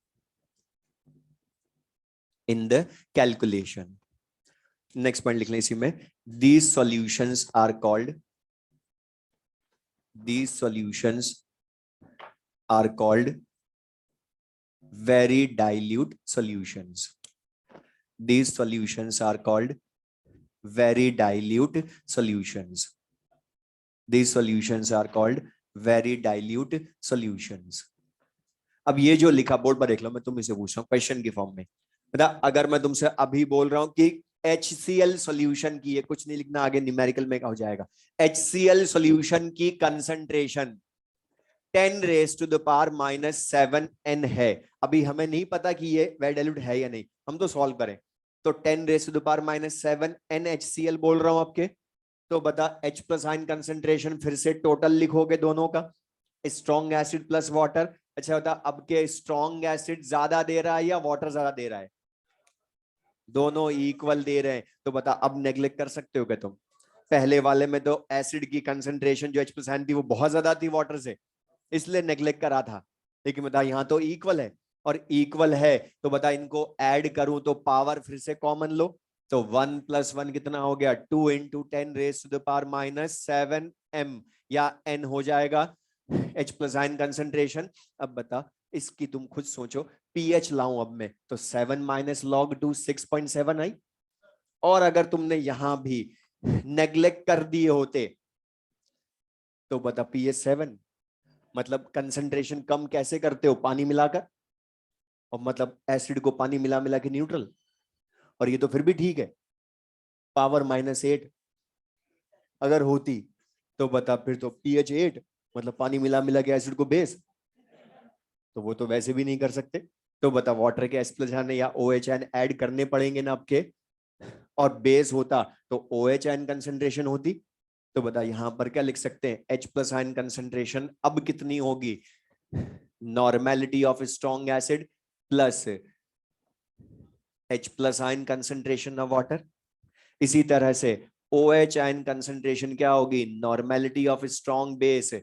In the calculation. Next point लिख लें इसी में. These solutions are called. These solutions are called very dilute solutions. These solutions are called very dilute solutions. These solutions are called very dilute solutions. अब ये जो लिखा board पर देख लो, मैं तुम इसे पूछ रहा हूँ क्वेश्चन की फॉर्म में. बता, अगर मैं तुमसे अभी बोल रहा हूं कि HCl सॉल्यूशन की, ये कुछ नहीं लिखना, आगे न्यूमेरिकल में क्या हो जाएगा. HCl सॉल्यूशन की concentration 10 raise to the power -7 N है. अभी हमें नहीं पता कि ये वेरी डाइल्यूट है या नहीं, हम तो सॉल्व करें. तो 10 raise to the power -7 N HCl बोल रहा हूं आपके. तो बता H प्लस आयन कंसंट्रेशन फिर से टोटल लिखोगे दोनों का, स्ट्रॉन्ग एसिड प्लस वाटर. अच्छा बता, अब के स्ट्रॉन्ग एसिड ज्यादा दे रहा है या वाटर ज्यादा दे रहा है? दोनों इक्वल दे रहे हैं. तो बता, अब नेग्लेक्ट कर सकते हो क्या तुम? पहले वाले में तो एसिड की कंसंट्रेशन जो H प्लस आयन थी वो बहुत ज्यादा थी वाटर से, इसलिए नेग्लेक्ट करा था. लेकिन बता, यहाँ तो इक्वल है, और इक्वल है तो बता इनको ऐड करूं तो पावर फिर से कॉमन लो. तो 1 + 1 कितना हो गया? 2 × 10 raise to the power -7 M या N हो जाएगा H प्लस आयन कंसंट्रेशन. अब बता, इसकी तुम खुद सोचो, पीएच लाऊं अब मैं तो 7 - log 2 6.7 आई. और अगर तुमने यहां भी नेग्लेक्ट कर दिए होते तो बता पीएच 7. मतलब कंसंट्रेशन कम कैसे करते हो? पानी मिलाकर. और मतलब एसिड को पानी मिला मिला के न्यूट्रल. और ये तो फिर भी ठीक है, पावर -8 अगर होती तो बता, फिर तो पीएच 8 मतलब पानी मिला मिला के एसिड को बेस, तो वो तो वैसे भी नहीं कर सकते. तो बता, वाटर के H+ आयन या OH आयन ऐड करने पड़ेंगे ना आपके, और बेस होता तो OH आयन कंसंट्रेशन होती. तो बता, यहां पर क्या लिख सकते हैं? H+ आयन कंसंट्रेशन अब कितनी होगी? Normality of strong acid plus H+ ion concentration of water. इसी तरह से OH आयन कंसंट्रेशन क्या होगी? Normality of strong base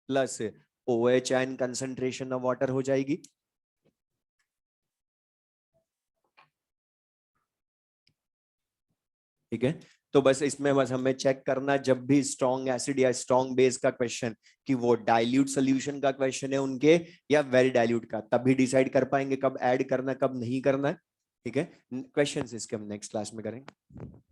plus OH ion concentration of water हो जाएगी. ठीक है. तो बस इसमें बस हमें चेक करना, जब भी स्ट्रॉन्ग एसिड या स्ट्रॉन्ग बेस का क्वेश्चन, कि वो डाइल्यूट सोल्यूशन का क्वेश्चन है उनके या वेरी डाइल्यूट का, तभी डिसाइड कर पाएंगे कब ऐड करना कब नहीं करना है. ठीक है. क्वेश्चंस इसके हम नेक्स्ट क्लास में करेंगे.